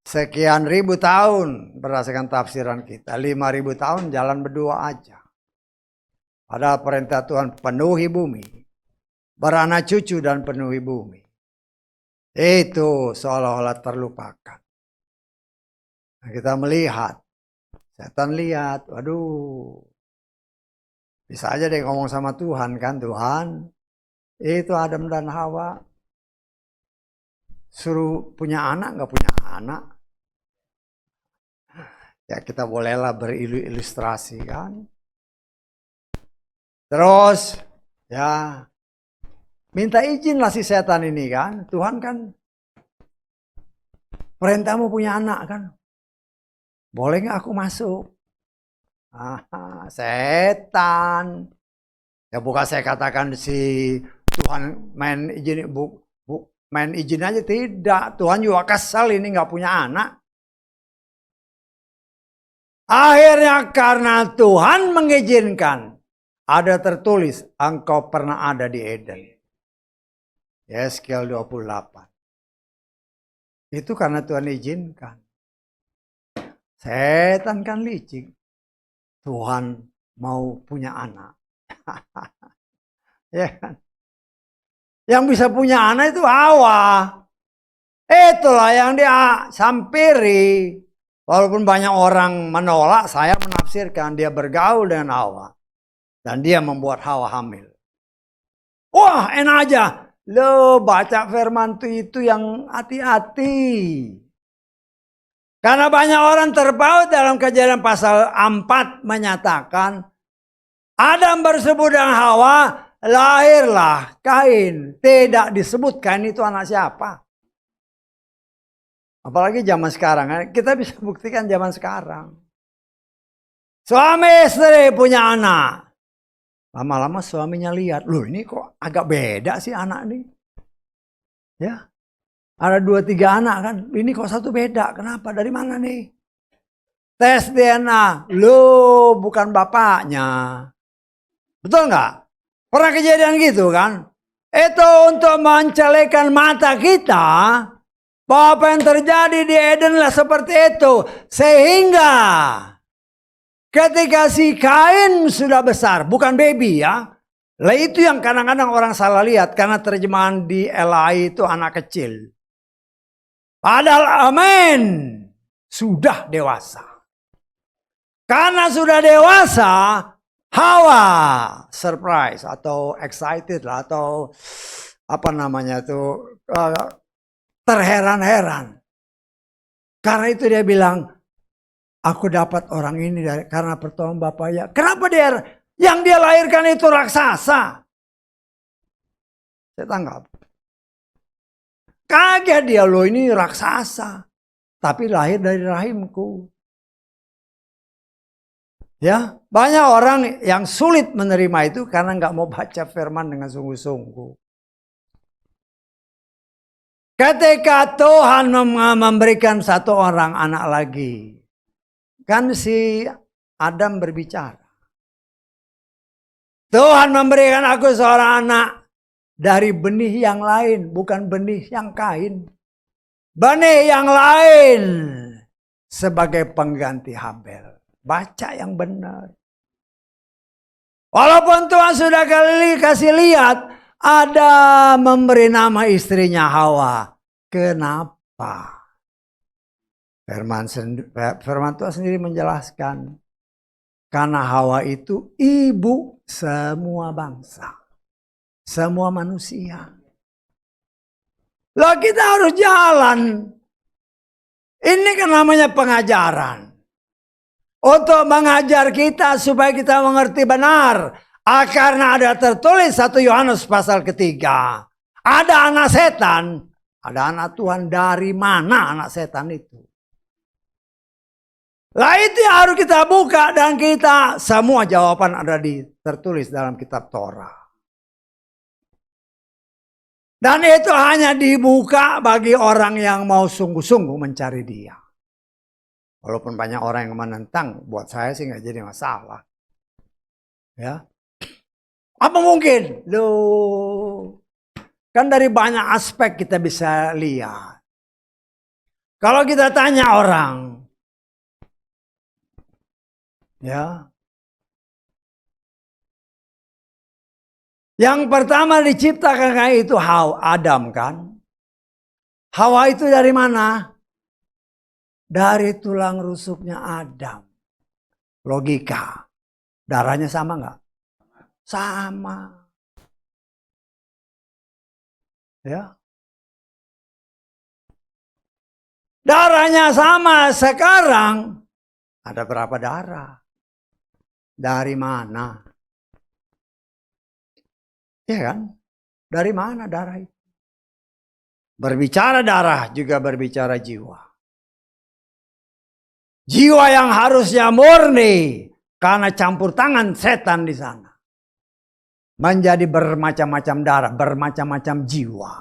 Sekian ribu tahun berdasarkan tafsiran kita. 5.000 tahun jalan berdua aja. Padahal perintah Tuhan penuhi bumi. Beranak cucu dan penuhi bumi. Itu seolah-olah terlupakan. Nah, kita melihat. Setan lihat. Waduh. Bisa aja deh ngomong sama Tuhan kan, Tuhan, itu Adam dan Hawa suruh punya anak, nggak punya anak. Ya kita bolehlah berilustrasi kan. Terus ya minta izin lah si setan ini kan. Tuhan kan perintahmu punya anak kan. Boleh nggak aku masuk? Setan. Ya bukan saya katakan si Tuhan main izin main izin aja, tidak. Tuhan juga kesal ini nggak punya anak. Akhirnya karena Tuhan mengizinkan, ada tertulis engkau pernah ada di Eden. Yeskiel 28. Itu karena Tuhan izinkan. Setan kan licik. Tuhan mau punya anak. Ya kan? Yang bisa punya anak itu Hawa. Itulah yang dia sampiri. Walaupun banyak orang menolak, saya menafsirkan dia bergaul dengan Hawa. Dan dia membuat Hawa hamil. Wah, enak aja. Lo baca firman itu yang hati-hati. Karena banyak orang terpaut dalam Kejadian pasal 4 menyatakan Adam bersebut dengan Hawa, lahirlah Kain. Tidak disebut Kain itu anak siapa. Apalagi zaman sekarang, kita bisa buktikan zaman sekarang. Suami istri punya anak. Lama-lama suaminya lihat, loh ini kok agak beda sih anak ini. Ya, ada 2-3 anak kan, ini kok satu beda, kenapa, dari mana nih? Tes DNA, loh bukan bapaknya. Betul nggak? Pernah kejadian gitu kan? Itu untuk mencelekan mata kita. Bahwa apa yang terjadi di Eden lah seperti itu. Sehingga ketika si Kain sudah besar, bukan baby ya. Lah itu yang kadang-kadang orang salah lihat. Karena terjemahan di LAI itu anak kecil. Padahal amin. Sudah dewasa. Karena sudah dewasa, Hawa surprise atau excited lah. Atau apa namanya itu, terheran-heran. Karena itu dia bilang, aku dapat orang ini karena pertolongan bapaknya. Kenapa yang dia lahirkan itu raksasa? Saya tanggap. Kaget dia, loh ini raksasa. Tapi lahir dari rahimku. Ya, banyak orang yang sulit menerima itu karena nggak mau baca firman dengan sungguh-sungguh. Ketika Tuhan memberikan satu orang anak lagi, kan si Adam berbicara. Tuhan memberikan aku seorang anak dari benih yang lain, bukan benih yang Kain. Benih yang lain sebagai pengganti Habel. Baca yang benar. Walaupun Tuhan sudah kasih lihat, ada memberi nama istrinya Hawa. Kenapa? Firman Tuhan sendiri menjelaskan. Karena Hawa itu ibu semua bangsa. Semua manusia. Loh kita harus jalan. Ini kan namanya pengajaran. Untuk mengajar kita supaya kita mengerti benar. Karena ada tertulis 1 Yohanes pasal 3. Ada anak setan. Ada anak Tuhan. Dari mana anak setan itu? Lah itu yang harus kita buka. Dan kita semua jawaban ada tertulis dalam kitab Torah. Dan itu hanya dibuka bagi orang yang mau sungguh-sungguh mencari dia. Walaupun banyak orang yang menentang, buat saya sih nggak jadi masalah. Ya, apa mungkin? Loh, kan dari banyak aspek kita bisa lihat. Kalau kita tanya orang, ya, yang pertama diciptakan kayak itu Adam kan? Hawa itu dari mana? Dari tulang rusuknya Adam. Logika. Darahnya sama nggak? sama. Ya. Darahnya sama. Sekarang ada berapa darah? Dari mana? Ya kan? Dari mana darah itu? Berbicara darah juga berbicara jiwa. Jiwa yang harusnya murni karena campur tangan setan di sana. Menjadi bermacam-macam darah, bermacam-macam jiwa.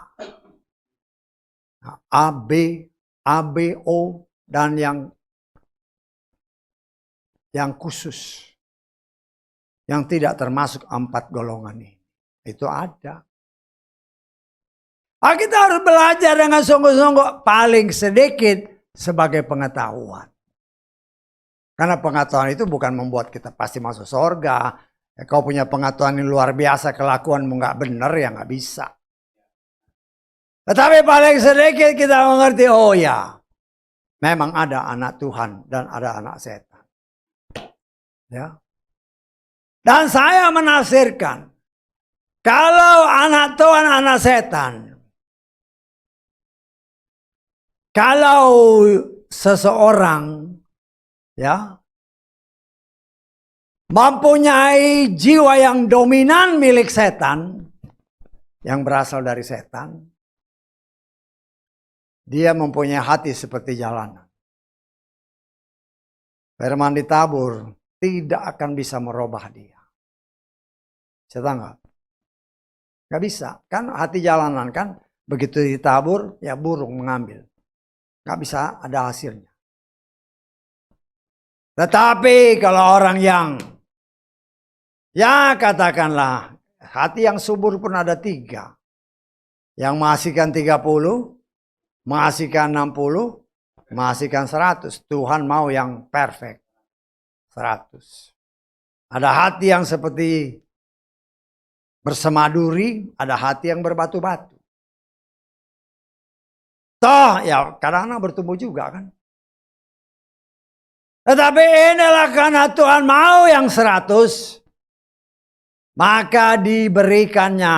Nah, AB, ABO, dan yang khusus. Yang tidak termasuk 4 golongan ini. Itu ada. Kita harus belajar dengan sungguh-sungguh paling sedikit sebagai pengetahuan. Karena pengetahuan itu bukan membuat kita pasti masuk surga. Kau punya pengetahuan yang luar biasa, kelakuanmu nggak benar ya nggak bisa. Tetapi paling sedikit kita mengerti, oh ya, memang ada anak Tuhan dan ada anak setan. Ya. Dan saya menafsirkan, kalau anak Tuhan, anak setan, kalau seseorang ya mempunyai jiwa yang dominan milik setan, yang berasal dari setan, dia mempunyai hati seperti jalanan. Firman ditabur tidak akan bisa merubah dia. Saya nggak? Nggak bisa. Kan hati jalanan kan, begitu ditabur ya burung mengambil. Nggak bisa ada hasilnya. Tetapi kalau orang yang ya katakanlah hati yang subur pun ada 3. Yang menghasilkan 30, menghasilkan 60, menghasilkan 100. Tuhan mau yang perfect. 100. Ada hati yang seperti bersemaduri, ada hati yang berbatu-batu. Toh ya kadang-kadang bertumbuh juga kan. Tetapi inilah karena Tuhan mau yang 100. Maka diberikannya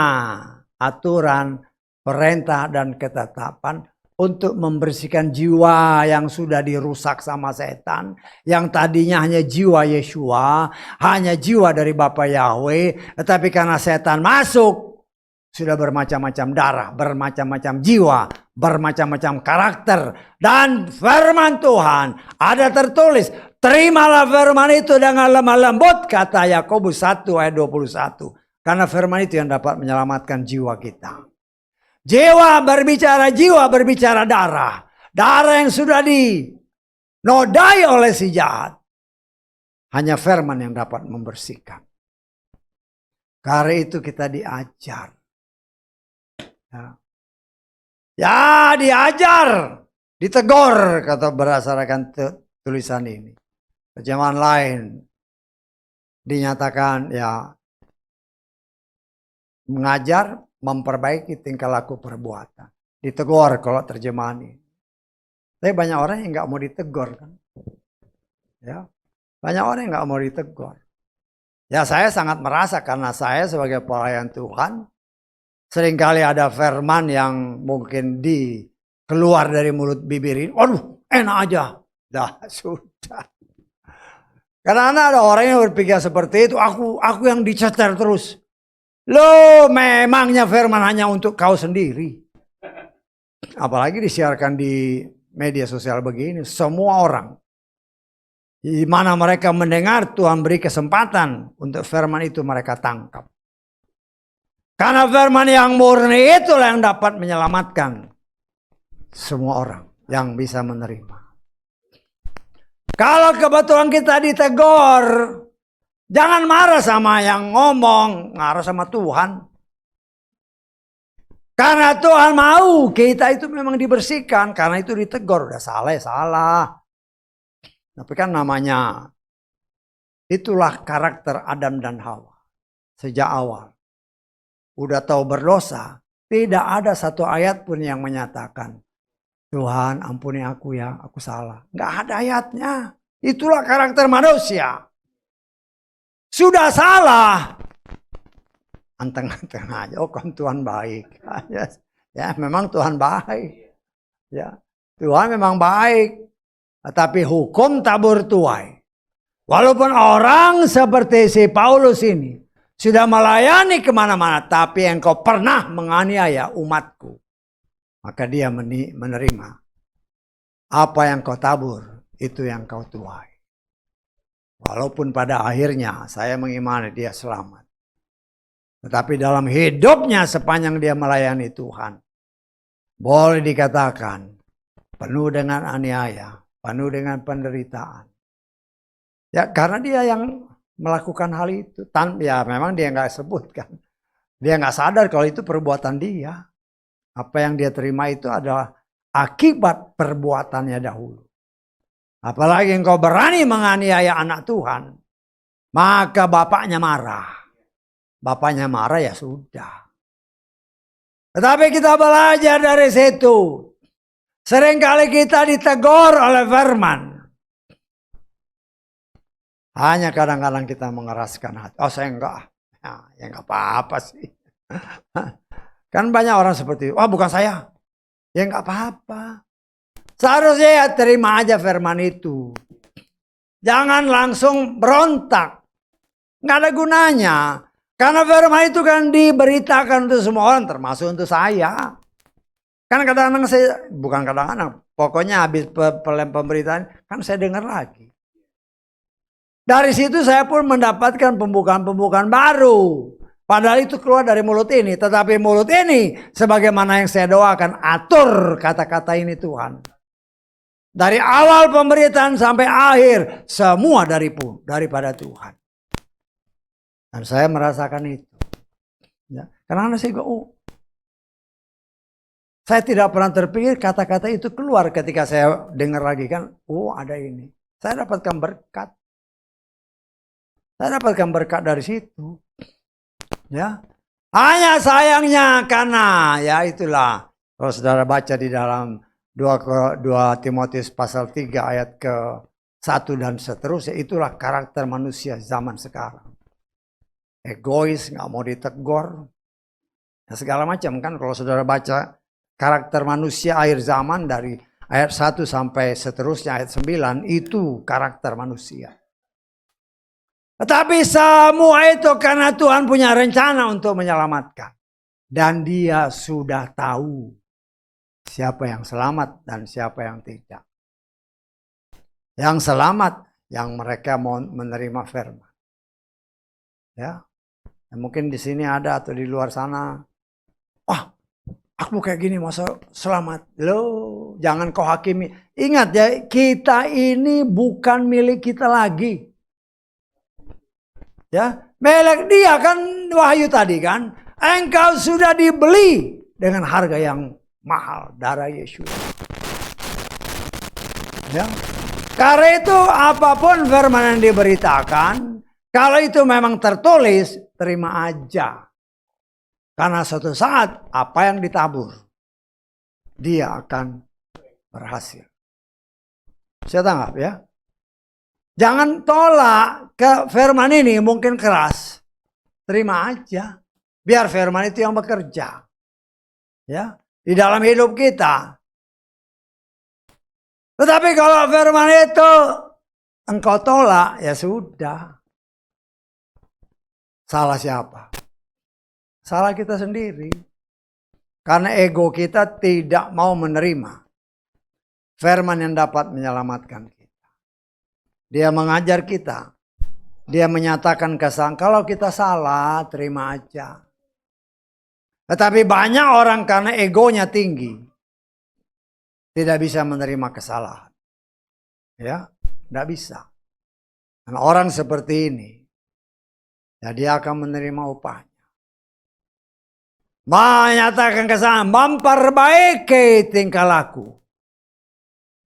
aturan, perintah, dan ketetapan untuk membersihkan jiwa yang sudah dirusak sama setan. Yang tadinya hanya jiwa Yeshua, hanya jiwa dari Bapa Yahweh. Tetapi karena setan masuk, sudah bermacam-macam darah, bermacam-macam jiwa, bermacam-macam karakter. Dan firman Tuhan ada tertulis, terimalah firman itu dengan lemah lembut, kata Yakobus 1 ayat 21. Karena firman itu yang dapat menyelamatkan jiwa kita. Jiwa berbicara darah. Darah yang sudah dinodai oleh si jahat. Hanya firman yang dapat membersihkan. Karena itu kita diajar. Ya diajar, ditegur, kata berdasarkan tulisan ini. Terjemahan lain dinyatakan ya mengajar, memperbaiki tingkah laku perbuatan. Ditegur kalau terjemahan ini. Tapi banyak orang yang nggak mau ditegur kan. Ya, banyak orang yang nggak mau ditegur. Ya saya sangat merasa karena saya sebagai pelayan Tuhan, seringkali ada firman yang mungkin keluar dari mulut bibir ini. Aduh, enak aja. Dah, sudah. Karena ada orang yang berpikir seperti itu. Aku yang dicecer terus. Loh, memangnya firman hanya untuk kau sendiri. Apalagi disiarkan di media sosial begini. Semua orang. Di mana mereka mendengar, Tuhan beri kesempatan untuk firman itu mereka tangkap. Karena firman yang murni itulah yang dapat menyelamatkan semua orang yang bisa menerima. Kalau kebetulan kita ditegur, jangan marah sama yang ngomong, marah sama Tuhan. Karena Tuhan mau kita itu memang dibersihkan, karena itu ditegur, udah salah ya salah. Tapi kan namanya, itulah karakter Adam dan Hawa sejak awal. Udah tahu berdosa, tidak ada satu ayat pun yang menyatakan, Tuhan ampuni aku ya, aku salah. Nggak ada ayatnya. Itulah karakter manusia. Sudah salah, anteng-anteng aja. Oh kan Tuhan baik. Ya memang Tuhan baik. Ya Tuhan memang baik. Tetapi hukum tak bertuai. Walaupun orang seperti si Paulus ini sudah melayani kemana-mana, tapi engkau pernah menganiaya umatku, maka dia menerima apa yang kau tabur, itu yang kau tuai. Walaupun pada akhirnya saya mengimani dia selamat. Tetapi dalam hidupnya sepanjang dia melayani Tuhan, boleh dikatakan penuh dengan aniaya, penuh dengan penderitaan. Ya karena dia yang melakukan hal itu. Ya memang dia nggak sebutkan. Dia nggak sadar kalau itu perbuatan dia. Apa yang dia terima itu adalah akibat perbuatannya dahulu. Apalagi engkau berani menganiaya anak Tuhan, maka bapaknya marah. Bapaknya marah ya sudah. Tetapi kita belajar dari situ. Seringkali kita ditegur oleh firman. Hanya kadang-kadang kita mengeraskan hati. Oh saya enggak. Ya enggak apa-apa sih. Kan banyak orang seperti itu. Oh bukan saya. Ya enggak apa-apa. Seharusnya ya terima aja firman itu. Jangan langsung berontak. Enggak ada gunanya. Karena firman itu kan diberitakan untuk semua orang. Termasuk untuk saya. Kan kadang-kadang saya. Bukan kadang-kadang. Pokoknya habis pemberitaan. Kan saya dengar lagi. Dari situ saya pun mendapatkan pembukaan-pembukaan baru. Padahal itu keluar dari mulut ini. Tetapi mulut ini sebagaimana yang saya doakan. Atur kata-kata ini Tuhan. Dari awal pemberitaan sampai akhir. Semua daripada Tuhan. Dan saya merasakan itu. Ya. Karena saya saya tidak pernah terpikir kata-kata itu keluar ketika saya dengar lagi kan. Oh ada ini. Saya dapatkan berkat. Saya dapatkan berkat dari situ. Ya. Hanya sayangnya karena ya itulah. Kalau saudara baca di dalam 2 Timotius pasal 3 ayat ke-1 dan seterusnya. Itulah karakter manusia zaman sekarang. Egois, gak mau ditegur. Ya, segala macam kan kalau saudara baca karakter manusia akhir zaman dari ayat 1 sampai seterusnya ayat 9. Itu karakter manusia. Tetapi semua itu karena Tuhan punya rencana untuk menyelamatkan. Dan dia sudah tahu siapa yang selamat dan siapa yang tidak. Yang selamat yang mereka mau menerima firman. Ya. Mungkin di sini ada atau di luar sana. Wah, aku kayak gini masa selamat. Loh, jangan kau hakimi. Ingat ya, kita ini bukan milik kita lagi. Ya, milik dia kan Wahyu tadi kan. Engkau sudah dibeli dengan harga yang mahal, darah Yesus. Ya. Karena itu apapun firman yang diberitakan, kalau itu memang tertulis, terima aja. Karena suatu saat apa yang ditabur, dia akan berhasil. Saya tanggap ya. Jangan tolak ke firman ini mungkin keras. Terima aja. Biar firman itu yang bekerja. Ya, di dalam hidup kita. Tetapi kalau firman itu engkau tolak, ya sudah. Salah siapa? Salah kita sendiri. Karena ego kita tidak mau menerima firman yang dapat menyelamatkan kita. Dia mengajar kita. Dia menyatakan kesalahan. Kalau kita salah, terima aja. Tetapi banyak orang karena egonya tinggi. Tidak bisa menerima kesalahan. Ya, tidak bisa. Dan orang seperti ini. Ya, dia akan menerima upahnya. Menyatakan kesalahan. Memperbaiki tingkah laku.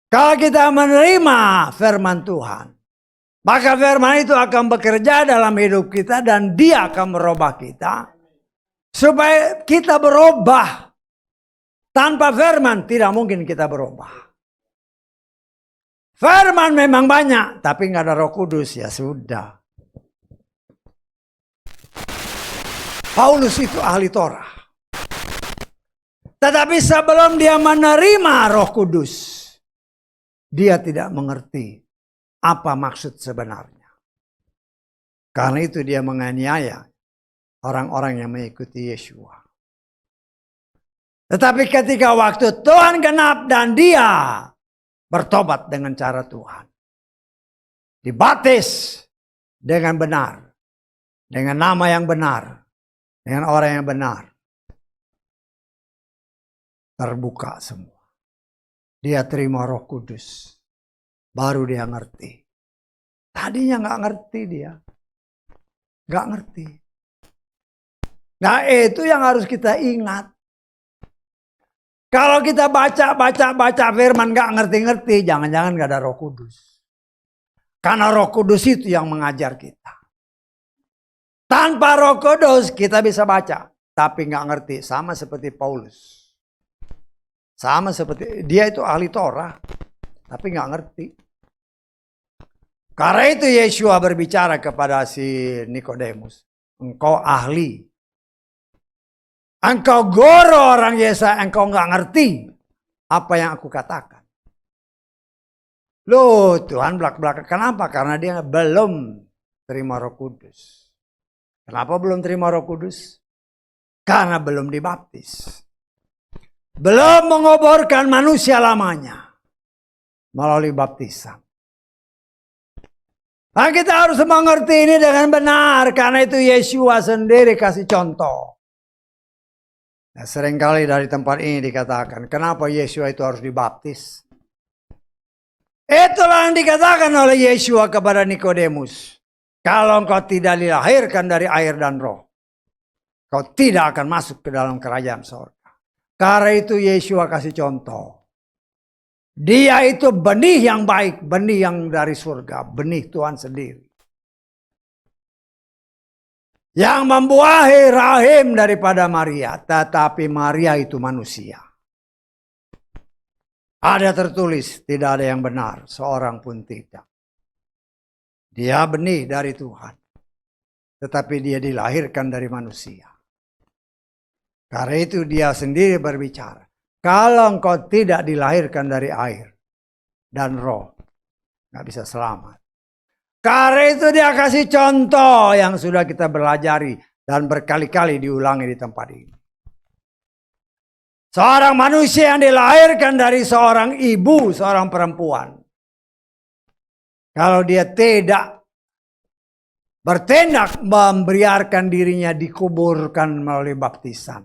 Kalau kita menerima firman Tuhan, maka firman itu akan bekerja dalam hidup kita dan dia akan merubah kita. Supaya kita berubah. Tanpa firman tidak mungkin kita berubah. Firman memang banyak, tapi nggak ada Roh Kudus, ya sudah. Paulus itu ahli Torah. Tetapi sebelum dia menerima Roh Kudus, dia tidak mengerti apa maksud sebenarnya. Karena itu dia menganiaya orang-orang yang mengikuti Yeshua. Tetapi ketika waktu Tuhan genap dan dia bertobat dengan cara Tuhan, dibaptis dengan benar, dengan nama yang benar, dengan orang yang benar, terbuka semua. Dia terima Roh Kudus, baru dia ngerti. Tadinya nggak ngerti dia, nggak ngerti. Nah itu yang harus kita ingat. Kalau kita baca firman nggak ngerti-ngerti, jangan-jangan nggak ada Roh Kudus. Karena Roh Kudus itu yang mengajar kita. Tanpa Roh Kudus kita bisa baca, tapi nggak ngerti. Sama seperti Paulus. Sama seperti dia itu ahli Torah, tapi nggak ngerti. Karena itu Yeshua berbicara kepada si Nikodemus, engkau ahli. Engkau guru orang Yesaya, engkau nggak ngerti apa yang aku katakan. Loh, Tuhan belak-belakan. Kenapa? Karena dia belum terima Roh Kudus. Kenapa belum terima Roh Kudus? Karena belum dibaptis. Belum mengoborkan manusia lamanya melalui baptisan. Nah, kita harus mengerti ini dengan benar. Karena itu Yeshua sendiri kasih contoh. Nah, seringkali dari tempat ini dikatakan, kenapa Yeshua itu harus dibaptis? Itulah yang dikatakan oleh Yeshua kepada Nikodemus. Kalau engkau tidak dilahirkan dari air dan roh, kau tidak akan masuk ke dalam kerajaan surga. Karena itu Yeshua kasih contoh. Dia itu benih yang baik, benih yang dari surga, benih Tuhan sendiri. Yang membuahi rahim daripada Maria. Tetapi Maria itu manusia. Ada tertulis, tidak ada yang benar, seorang pun tidak. Dia benih dari Tuhan. Tetapi dia dilahirkan dari manusia. Karena itu dia sendiri berbicara. Kalau engkau tidak dilahirkan dari air dan roh, nggak bisa selamat. Karena itu dia kasih contoh yang sudah kita belajari dan berkali-kali diulangi di tempat ini. Seorang manusia yang dilahirkan dari seorang ibu, seorang perempuan. Kalau dia tidak bertindak membiarkan dirinya dikuburkan melalui baptisan.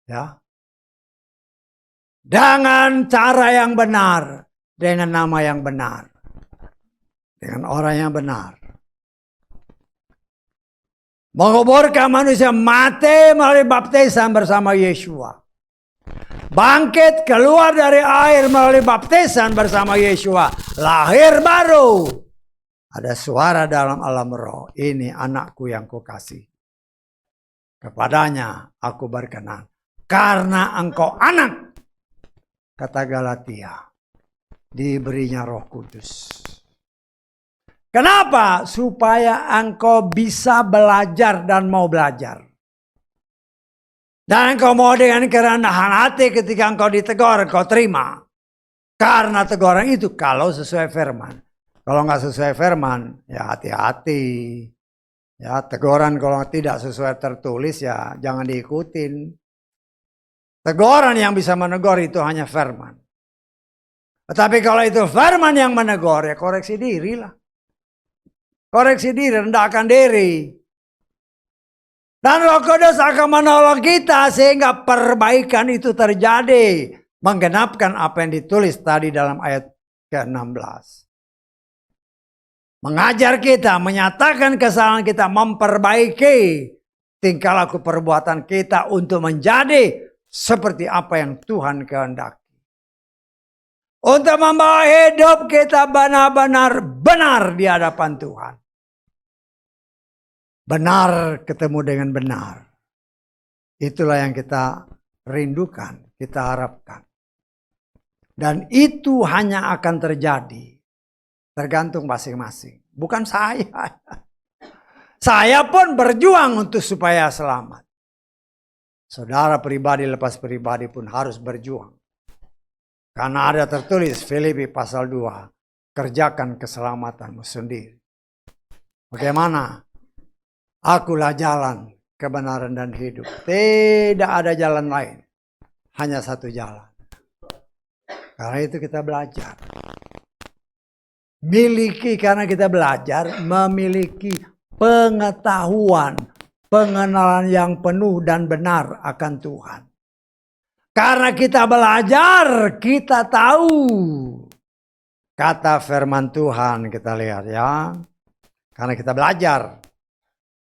Ya. Dengan cara yang benar, dengan nama yang benar. Dengan orang yang benar. Menguburkan manusia mati melalui baptisan bersama Yeshua. Bangkit keluar dari air melalui baptisan bersama Yeshua. Lahir baru. Ada suara dalam alam roh. Ini anakku yang kukasih. Kepadanya aku berkenan. Karena engkau anak. Kata Galatia. Diberinya Roh Kudus. Kenapa? Supaya engkau bisa belajar dan mau belajar. Dan engkau mau dengan kerendahan hati ketika engkau ditegur, engkau terima. Karena teguran itu kalau sesuai firman. Kalau nggak sesuai firman, ya hati-hati. Ya teguran kalau tidak sesuai tertulis ya jangan diikutin. Teguran yang bisa menegur itu hanya firman. Tetapi kalau itu firman yang menegur ya koreksi diri lah. Koreksi diri, rendahkan diri. Dan Roh Kudus akan menolong kita sehingga perbaikan itu terjadi. Menggenapkan apa yang ditulis tadi dalam ayat ke-16. Mengajar kita, menyatakan kesalahan kita, memperbaiki tingkah laku perbuatan kita untuk menjadi seperti apa yang Tuhan kehendaki. Untuk membawa hidup kita benar-benar benar di hadapan Tuhan. Benar ketemu dengan benar. Itulah yang kita rindukan, kita harapkan. Dan itu hanya akan terjadi tergantung masing-masing. Bukan saya. Saya pun berjuang untuk supaya selamat. Saudara pribadi lepas pribadi pun harus berjuang. Karena ada tertulis Filipi pasal 2. Kerjakan keselamatanmu sendiri. Bagaimana? Akulah jalan, kebenaran dan hidup. Tidak ada jalan lain. Hanya satu jalan. Karena itu kita belajar. Karena kita belajar, memiliki pengetahuan, pengenalan yang penuh dan benar akan Tuhan. Karena kita belajar, kita tahu. Kata firman Tuhan kita lihat ya. Karena kita belajar.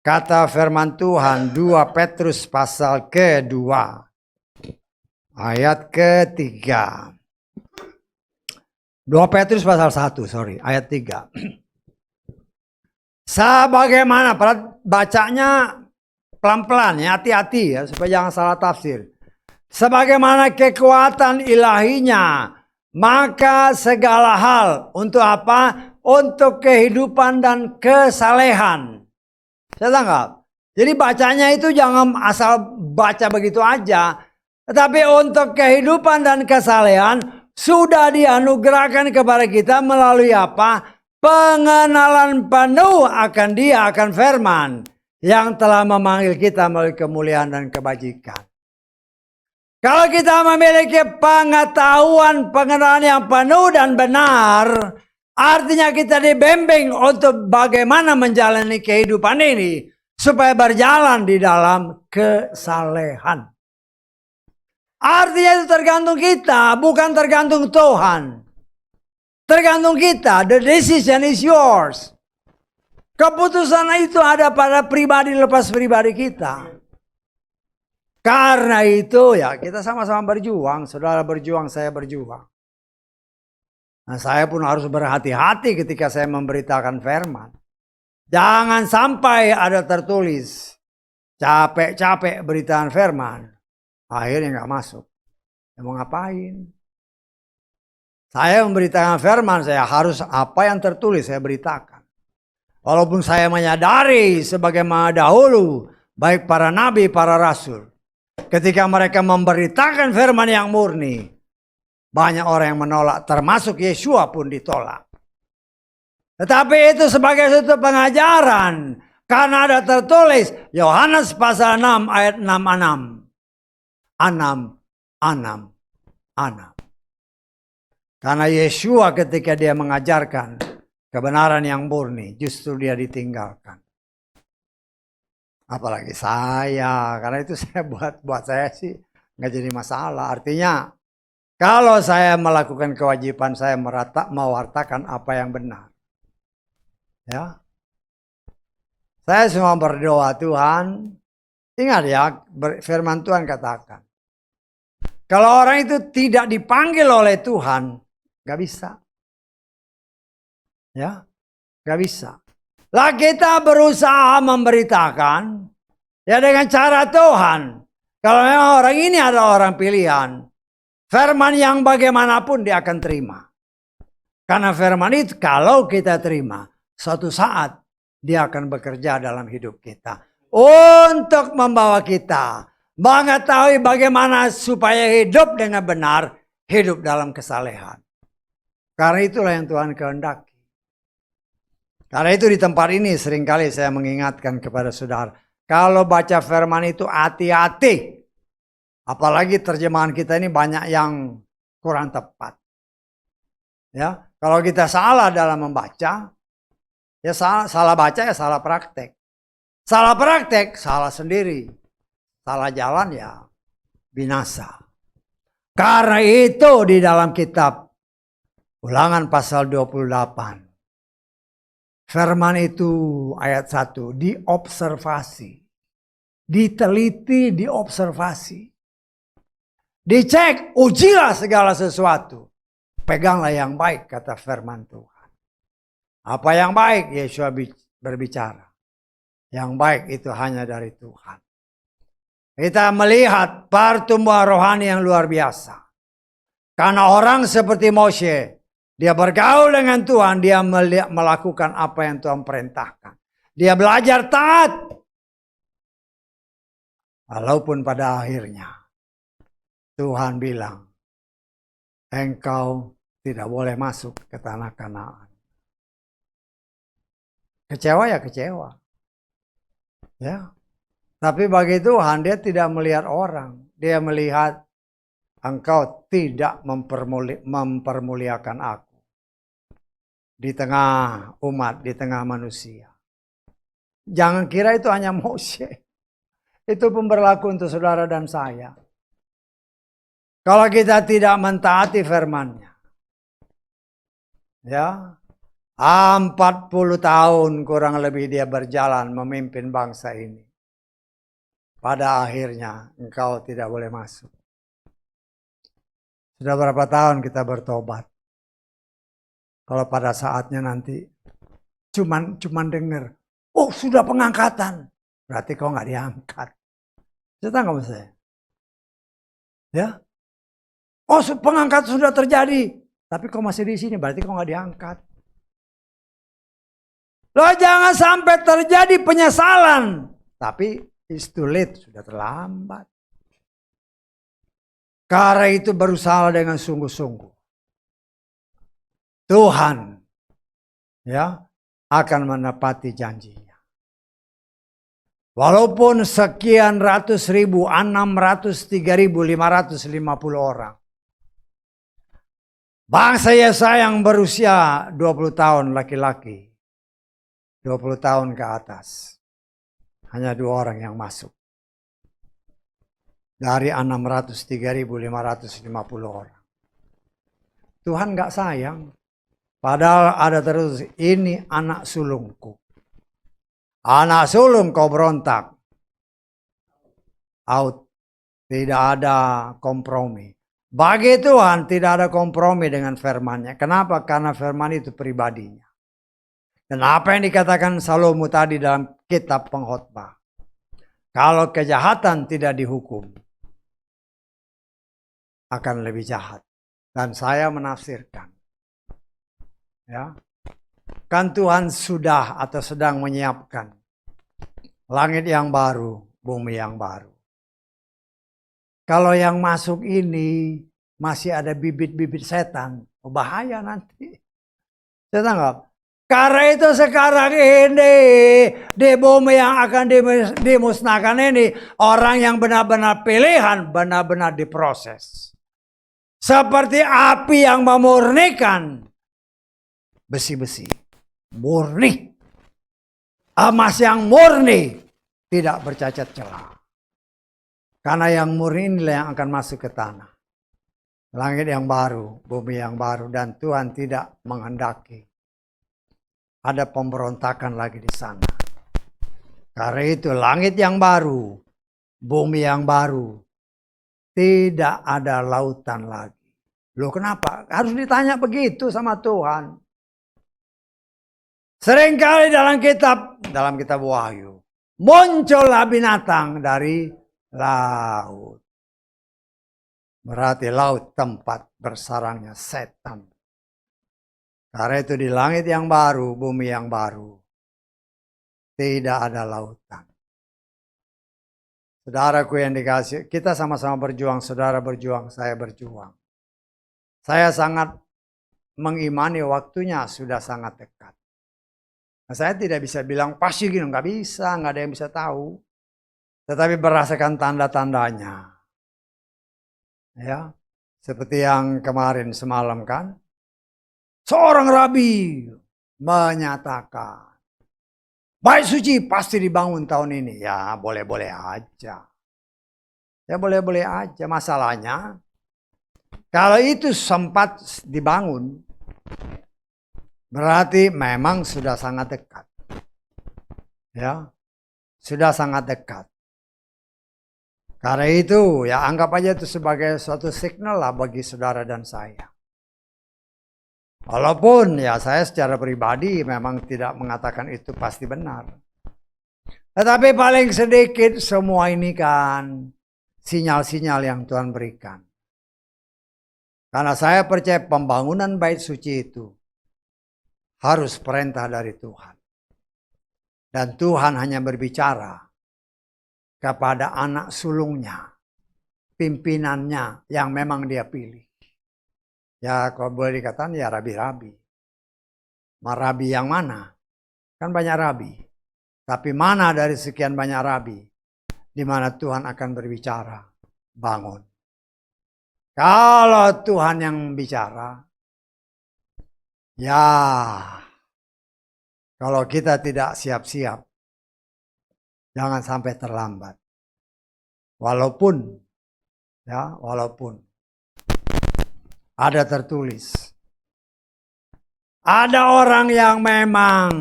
Kata firman Tuhan 2 Petrus pasal ke-2. Ayat ke-3. 2 Petrus pasal 1, ayat 3. Sebagaimana, bacanya pelan-pelan ya, hati-hati ya, supaya jangan salah tafsir. Sebagaimana kekuatan ilahinya, maka segala hal untuk apa? Untuk kehidupan dan kesalehan. Saya tangkap. Jadi bacanya itu jangan asal baca begitu aja. Tetapi untuk kehidupan dan kesalehan sudah dianugerahkan kepada kita melalui apa? Pengenalan penuh akan Dia, akan firman yang telah memanggil kita melalui kemuliaan dan kebajikan. Kalau kita memiliki pengetahuan, pengenalan yang penuh dan benar, artinya kita dibimbing untuk bagaimana menjalani kehidupan ini supaya berjalan di dalam kesalehan. Artinya itu tergantung kita, bukan tergantung Tuhan. Tergantung kita, the decision is yours. Keputusan itu ada pada pribadi lepas pribadi kita. Karena itu ya kita sama-sama berjuang, saudara berjuang, saya berjuang. Nah, saya pun harus berhati-hati ketika saya memberitakan firman. Jangan sampai ada tertulis capek-capek beritaan firman, akhirnya nggak masuk. Mau ngapain? Saya memberitakan firman, saya harus apa yang tertulis saya beritakan. Walaupun saya menyadari sebagaimana dahulu, baik para nabi, para rasul, ketika mereka memberitakan firman yang murni, banyak orang yang menolak, termasuk Yesua pun ditolak. Tetapi itu sebagai satu pengajaran, karena ada tertulis Yohanes pasal 6 ayat 6. Karena Yesua ketika dia mengajarkan kebenaran yang murni, justru dia ditinggalkan. Apalagi saya, karena itu saya buat saya sih nggak jadi masalah. Artinya kalau saya melakukan kewajiban saya mewartakan apa yang benar, ya. Saya semua berdoa Tuhan, ingat ya, firman Tuhan katakan, kalau orang itu tidak dipanggil oleh Tuhan, nggak bisa, ya, nggak bisa. Lah kita berusaha memberitakan, ya dengan cara Tuhan. Kalau memang orang ini adalah orang pilihan, firman yang bagaimanapun dia akan terima. Karena firman itu kalau kita terima, suatu saat dia akan bekerja dalam hidup kita. Untuk membawa kita mengetahui bagaimana supaya hidup dengan benar, hidup dalam kesalehan. Karena itulah yang Tuhan kehendaki. Karena itu di tempat ini seringkali saya mengingatkan kepada saudara, kalau baca firman itu hati-hati. Apalagi terjemahan kita ini banyak yang kurang tepat. Ya, kalau kita salah dalam membaca, ya salah baca ya salah praktek. Salah praktek, salah sendiri. Salah jalan ya binasa. Karena itu di dalam kitab Ulangan pasal 28. Firman itu ayat 1 diobservasi. Diteliti, diobservasi. Dicek, ujilah segala sesuatu. Peganglah yang baik, kata firman Tuhan. Apa yang baik? Yesus berbicara. Yang baik itu hanya dari Tuhan. Kita melihat pertumbuhan rohani yang luar biasa. Karena orang seperti Moshe, dia bergaul dengan Tuhan, dia melakukan apa yang Tuhan perintahkan. Dia belajar taat. Walaupun pada akhirnya Tuhan bilang, engkau tidak boleh masuk ke tanah Kanaan. Kecewa ya kecewa. Ya. Tapi bagi Tuhan dia tidak melihat orang. Dia melihat engkau tidak mempermuliakan aku. Di tengah umat, di tengah manusia. Jangan kira itu hanya Mose. Itu pun berlaku untuk saudara dan saya. Kalau kita tidak mentaati firman-Nya. Ya. 40 tahun kurang lebih dia berjalan memimpin bangsa ini. Pada akhirnya engkau tidak boleh masuk. Sudah berapa tahun kita bertobat? Kalau pada saatnya nanti cuman dengar, oh sudah pengangkatan, berarti kau nggak diangkat. Cerita nggak maksudnya? Ya, oh pengangkat sudah terjadi, tapi kau masih di sini, berarti kau nggak diangkat. Lo jangan sampai terjadi penyesalan, tapi it's too late, sudah terlambat. Karena itu berusaha dengan sungguh-sungguh. Tuhan ya akan menepati janjinya. Walaupun sekian ratus ribu, 603.550 orang. Bangsa Yesaya yang berusia 20 tahun laki-laki. 20 tahun ke atas. Hanya 2 orang yang masuk. Dari 603.550 orang. Tuhan gak sayang. Padahal ada terus, ini anak sulungku. Anak sulung kau berontak. Out. Tidak ada kompromi. Bagi Tuhan tidak ada kompromi dengan firman-Nya. Kenapa? Karena firman itu pribadinya. Dan apa yang dikatakan Salomo tadi dalam kitab Pengkhotbah. Kalau kejahatan tidak dihukum, akan lebih jahat. Dan saya menafsirkan. Ya, kan Tuhan sudah atau sedang menyiapkan langit yang baru, bumi yang baru. Kalau yang masuk ini masih ada bibit-bibit setan, bahaya nanti. Saya tanggap. Karena itu sekarang ini di bumi yang akan dimusnahkan ini, orang yang benar-benar pilihan, benar-benar diproses. Seperti api yang memurnikan besi-besi. Murni. Emas yang murni. Tidak bercacat celah. Karena yang murni inilah yang akan masuk ke tanah. Langit yang baru, bumi yang baru. Dan Tuhan tidak menghendaki ada pemberontakan lagi di sana. Karena itu langit yang baru, bumi yang baru, tidak ada lautan lagi. Loh kenapa? Harus ditanya begitu sama Tuhan. Seringkali dalam kitab Wahyu, muncullah binatang dari laut. Berarti laut tempat bersarangnya setan. Karena itu di langit yang baru, bumi yang baru, tidak ada lautan. Saudaraku yang dikasih, kita sama-sama berjuang, saudara berjuang, saya berjuang. Saya sangat mengimani waktunya sudah sangat dekat. Nah, saya tidak bisa bilang pasti gini, nggak bisa, nggak ada yang bisa tahu. Tetapi merasakan tanda-tandanya. Ya, seperti yang kemarin semalam kan. Seorang rabi menyatakan, Bait Suci pasti dibangun tahun ini. Ya boleh-boleh aja. Ya boleh-boleh aja. Masalahnya, kalau itu sempat dibangun, berarti memang sudah sangat dekat. Ya, sudah sangat dekat. Karena itu, ya anggap aja itu sebagai suatu signal lah bagi saudara dan saya. Walaupun ya saya secara pribadi memang tidak mengatakan itu pasti benar. Tetapi paling sedikit semua ini kan sinyal-sinyal yang Tuhan berikan. Karena saya percaya pembangunan Bait Suci itu harus perintah dari Tuhan. Dan Tuhan hanya berbicara kepada anak sulungnya, pimpinannya yang memang dia pilih. Ya kalau boleh dikatakan ya rabi-rabi. Rabi yang mana? Kan banyak rabi. Tapi mana dari sekian banyak rabi di mana Tuhan akan berbicara? Bangun. Kalau Tuhan yang bicara, ya kalau kita tidak siap-siap, jangan sampai terlambat. Walaupun ada tertulis, ada orang yang memang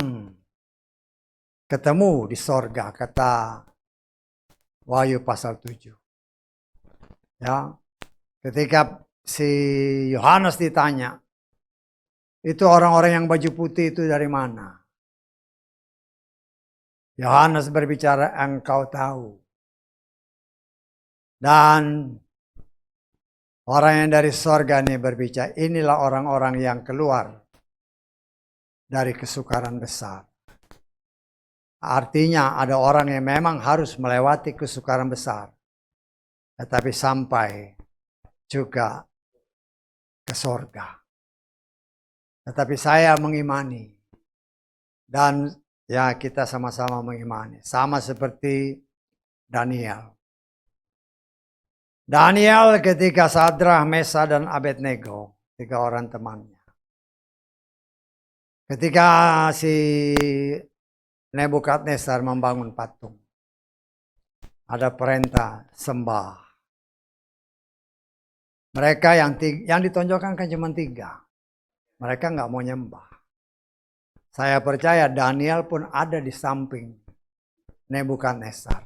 ketemu di sorga, kata Wahyu pasal 7. Ya, ketika si Yohanes ditanya, itu orang-orang yang baju putih itu dari mana? Yohanes berbicara, engkau tahu. Dan orang yang dari sorga ini berbicara, inilah orang-orang yang keluar dari kesukaran besar. Artinya ada orang yang memang harus melewati kesukaran besar. Tetapi sampai juga ke sorga. Tetapi saya mengimani. Dan ya kita sama-sama mengimani. Sama seperti Daniel. Daniel ketika Sadrah, Mesa, dan Abednego. 3 orang temannya. Ketika si Nebukadnezar membangun patung. Ada perintah sembah. Mereka yang ditonjolkan kan cuma 3. Mereka nggak mau nyembah. Saya percaya Daniel pun ada di samping Nebukadnezar.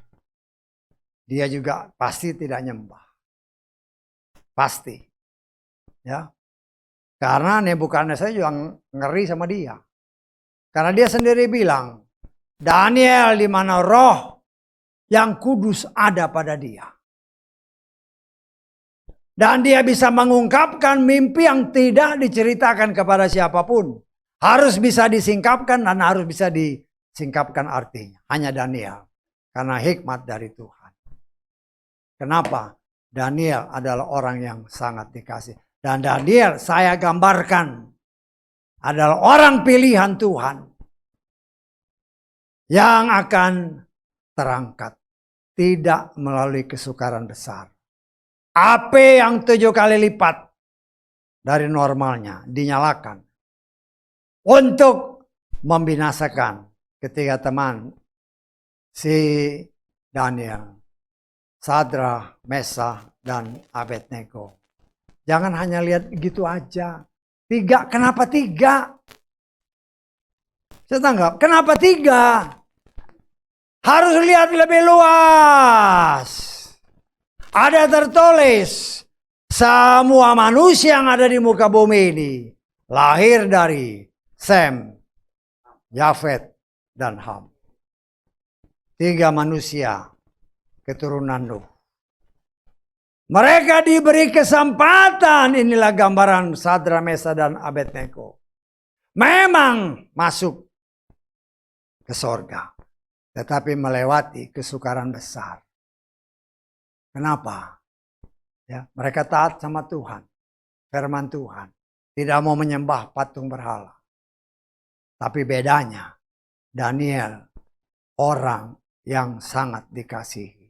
Dia juga pasti tidak nyembah. Pasti. Ya. Karena Nebukadnezar juga ngeri sama dia. Karena dia sendiri bilang, Daniel di mana roh yang kudus ada pada dia. Dan dia bisa mengungkapkan mimpi yang tidak diceritakan kepada siapapun. Harus bisa disingkapkan dan harus bisa disingkapkan artinya. Hanya Daniel. Karena hikmat dari Tuhan. Kenapa? Daniel adalah orang yang sangat dikasih. Dan Daniel saya gambarkan adalah orang pilihan Tuhan. Yang akan terangkat. Tidak melalui kesukaran besar. Api yang 7 kali lipat dari normalnya dinyalakan. Untuk membinasakan ketiga teman si Daniel. Sadrah, Mesa, dan Abednego. Jangan hanya lihat gitu aja. 3, kenapa 3? Saya tanggap, kenapa 3? Harus lihat lebih luas. Ada tertulis, semua manusia yang ada di muka bumi ini lahir dari Sem, Yafet, dan Ham. 3 manusia keturunan Nuh. Mereka diberi kesempatan, inilah gambaran Sadrah, Mesa, dan Abednego. Memang masuk ke sorga, tetapi melewati kesukaran besar. Kenapa? Ya, mereka taat sama Tuhan, firman Tuhan. Tidak mau menyembah patung berhala. Tapi bedanya, Daniel orang yang sangat dikasihi.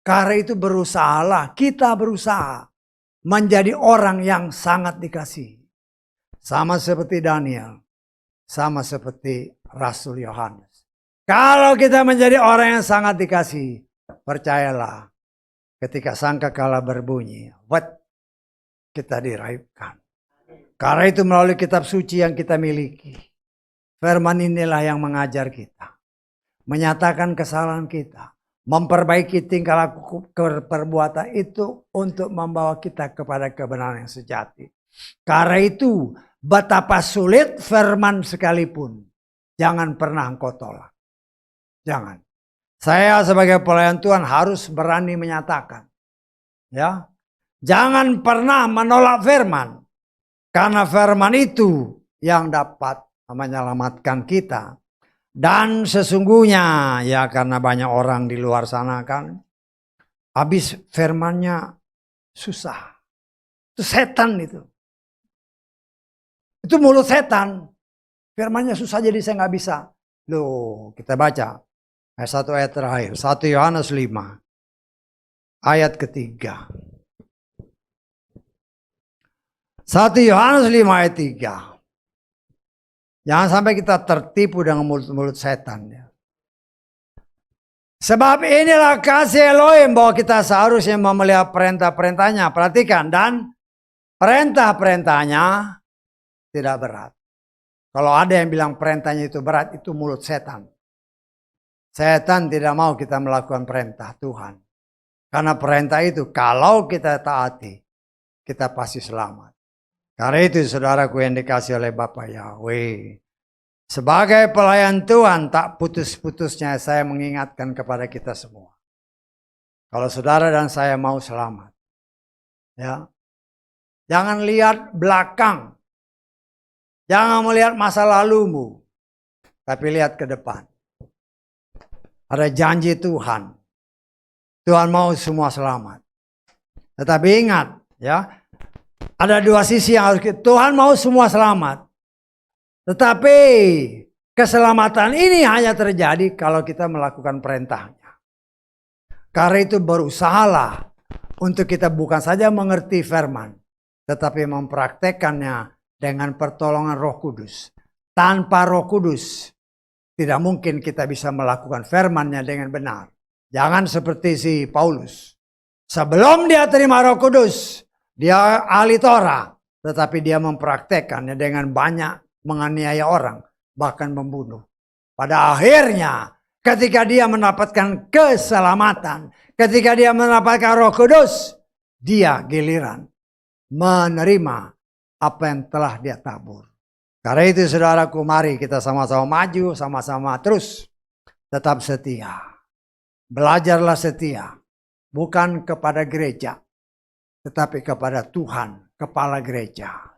Karena itu berusahalah, kita berusaha menjadi orang yang sangat dikasihi. Sama seperti Daniel, sama seperti Rasul Yohanes. Kalau kita menjadi orang yang sangat dikasihi, percayalah, ketika sangkakala berbunyi, kita diraihkan. Karena itu melalui kitab suci yang kita miliki, firman inilah yang mengajar kita, menyatakan kesalahan kita, memperbaiki tingkah laku perbuatan itu untuk membawa kita kepada kebenaran yang sejati. Karena itu, betapa sulit firman sekalipun, jangan pernah engkau tolak. Jangan. Saya sebagai pelayan Tuhan harus berani menyatakan. Ya. Jangan pernah menolak firman. Karena firman itu yang dapat menyelamatkan kita Dan sesungguhnya ya karena banyak orang di luar sana kan, habis firmannya susah. Itu setan itu. Itu mulut setan. Firmannya susah jadi saya nggak bisa. Loh, kita baca ayat terakhir, 1 Yohanes 5 ayat ketiga. 1 Yohanes 5 ayat 3. Jangan sampai kita tertipu dengan mulut-mulut setan. Ya. Sebab inilah kasih Elohim bahwa kita seharusnya memelihara perintah-perintahnya. Perhatikan, dan perintah-perintahnya tidak berat. Kalau ada yang bilang perintahnya itu berat, itu mulut setan. Setan tidak mau kita melakukan perintah Tuhan. Karena perintah itu kalau kita taati, kita pasti selamat. Karena itu saudaraku yang dikasih oleh Bapa Yahweh. Sebagai pelayan Tuhan tak putus-putusnya saya mengingatkan kepada kita semua. Kalau saudara dan saya mau selamat. Ya. Jangan lihat belakang. Jangan melihat masa lalumu. Tapi lihat ke depan. Ada janji Tuhan. Tuhan mau semua selamat. Tetapi ingat ya. Ada dua sisi yang harus Tuhan mau semua selamat. Tetapi keselamatan ini hanya terjadi kalau kita melakukan perintahnya. Karena itu berusahalah untuk kita bukan saja mengerti firman. Tetapi mempraktekannya dengan pertolongan Roh Kudus. Tanpa Roh Kudus tidak mungkin kita bisa melakukan firman-Nya dengan benar. Jangan seperti si Paulus. Sebelum dia terima Roh Kudus, dia ahli Torah, tetapi dia mempraktekannya dengan banyak menganiaya orang, bahkan membunuh. Pada akhirnya, ketika dia mendapatkan keselamatan, ketika dia mendapatkan Roh Kudus, dia giliran menerima apa yang telah dia tabur. Karena itu saudaraku, mari kita sama-sama maju, sama-sama terus tetap setia. Belajarlah setia, bukan kepada gereja, tetapi kepada Tuhan, kepala gereja.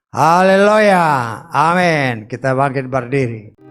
Haleluya. Amin. Kita bangkit berdiri.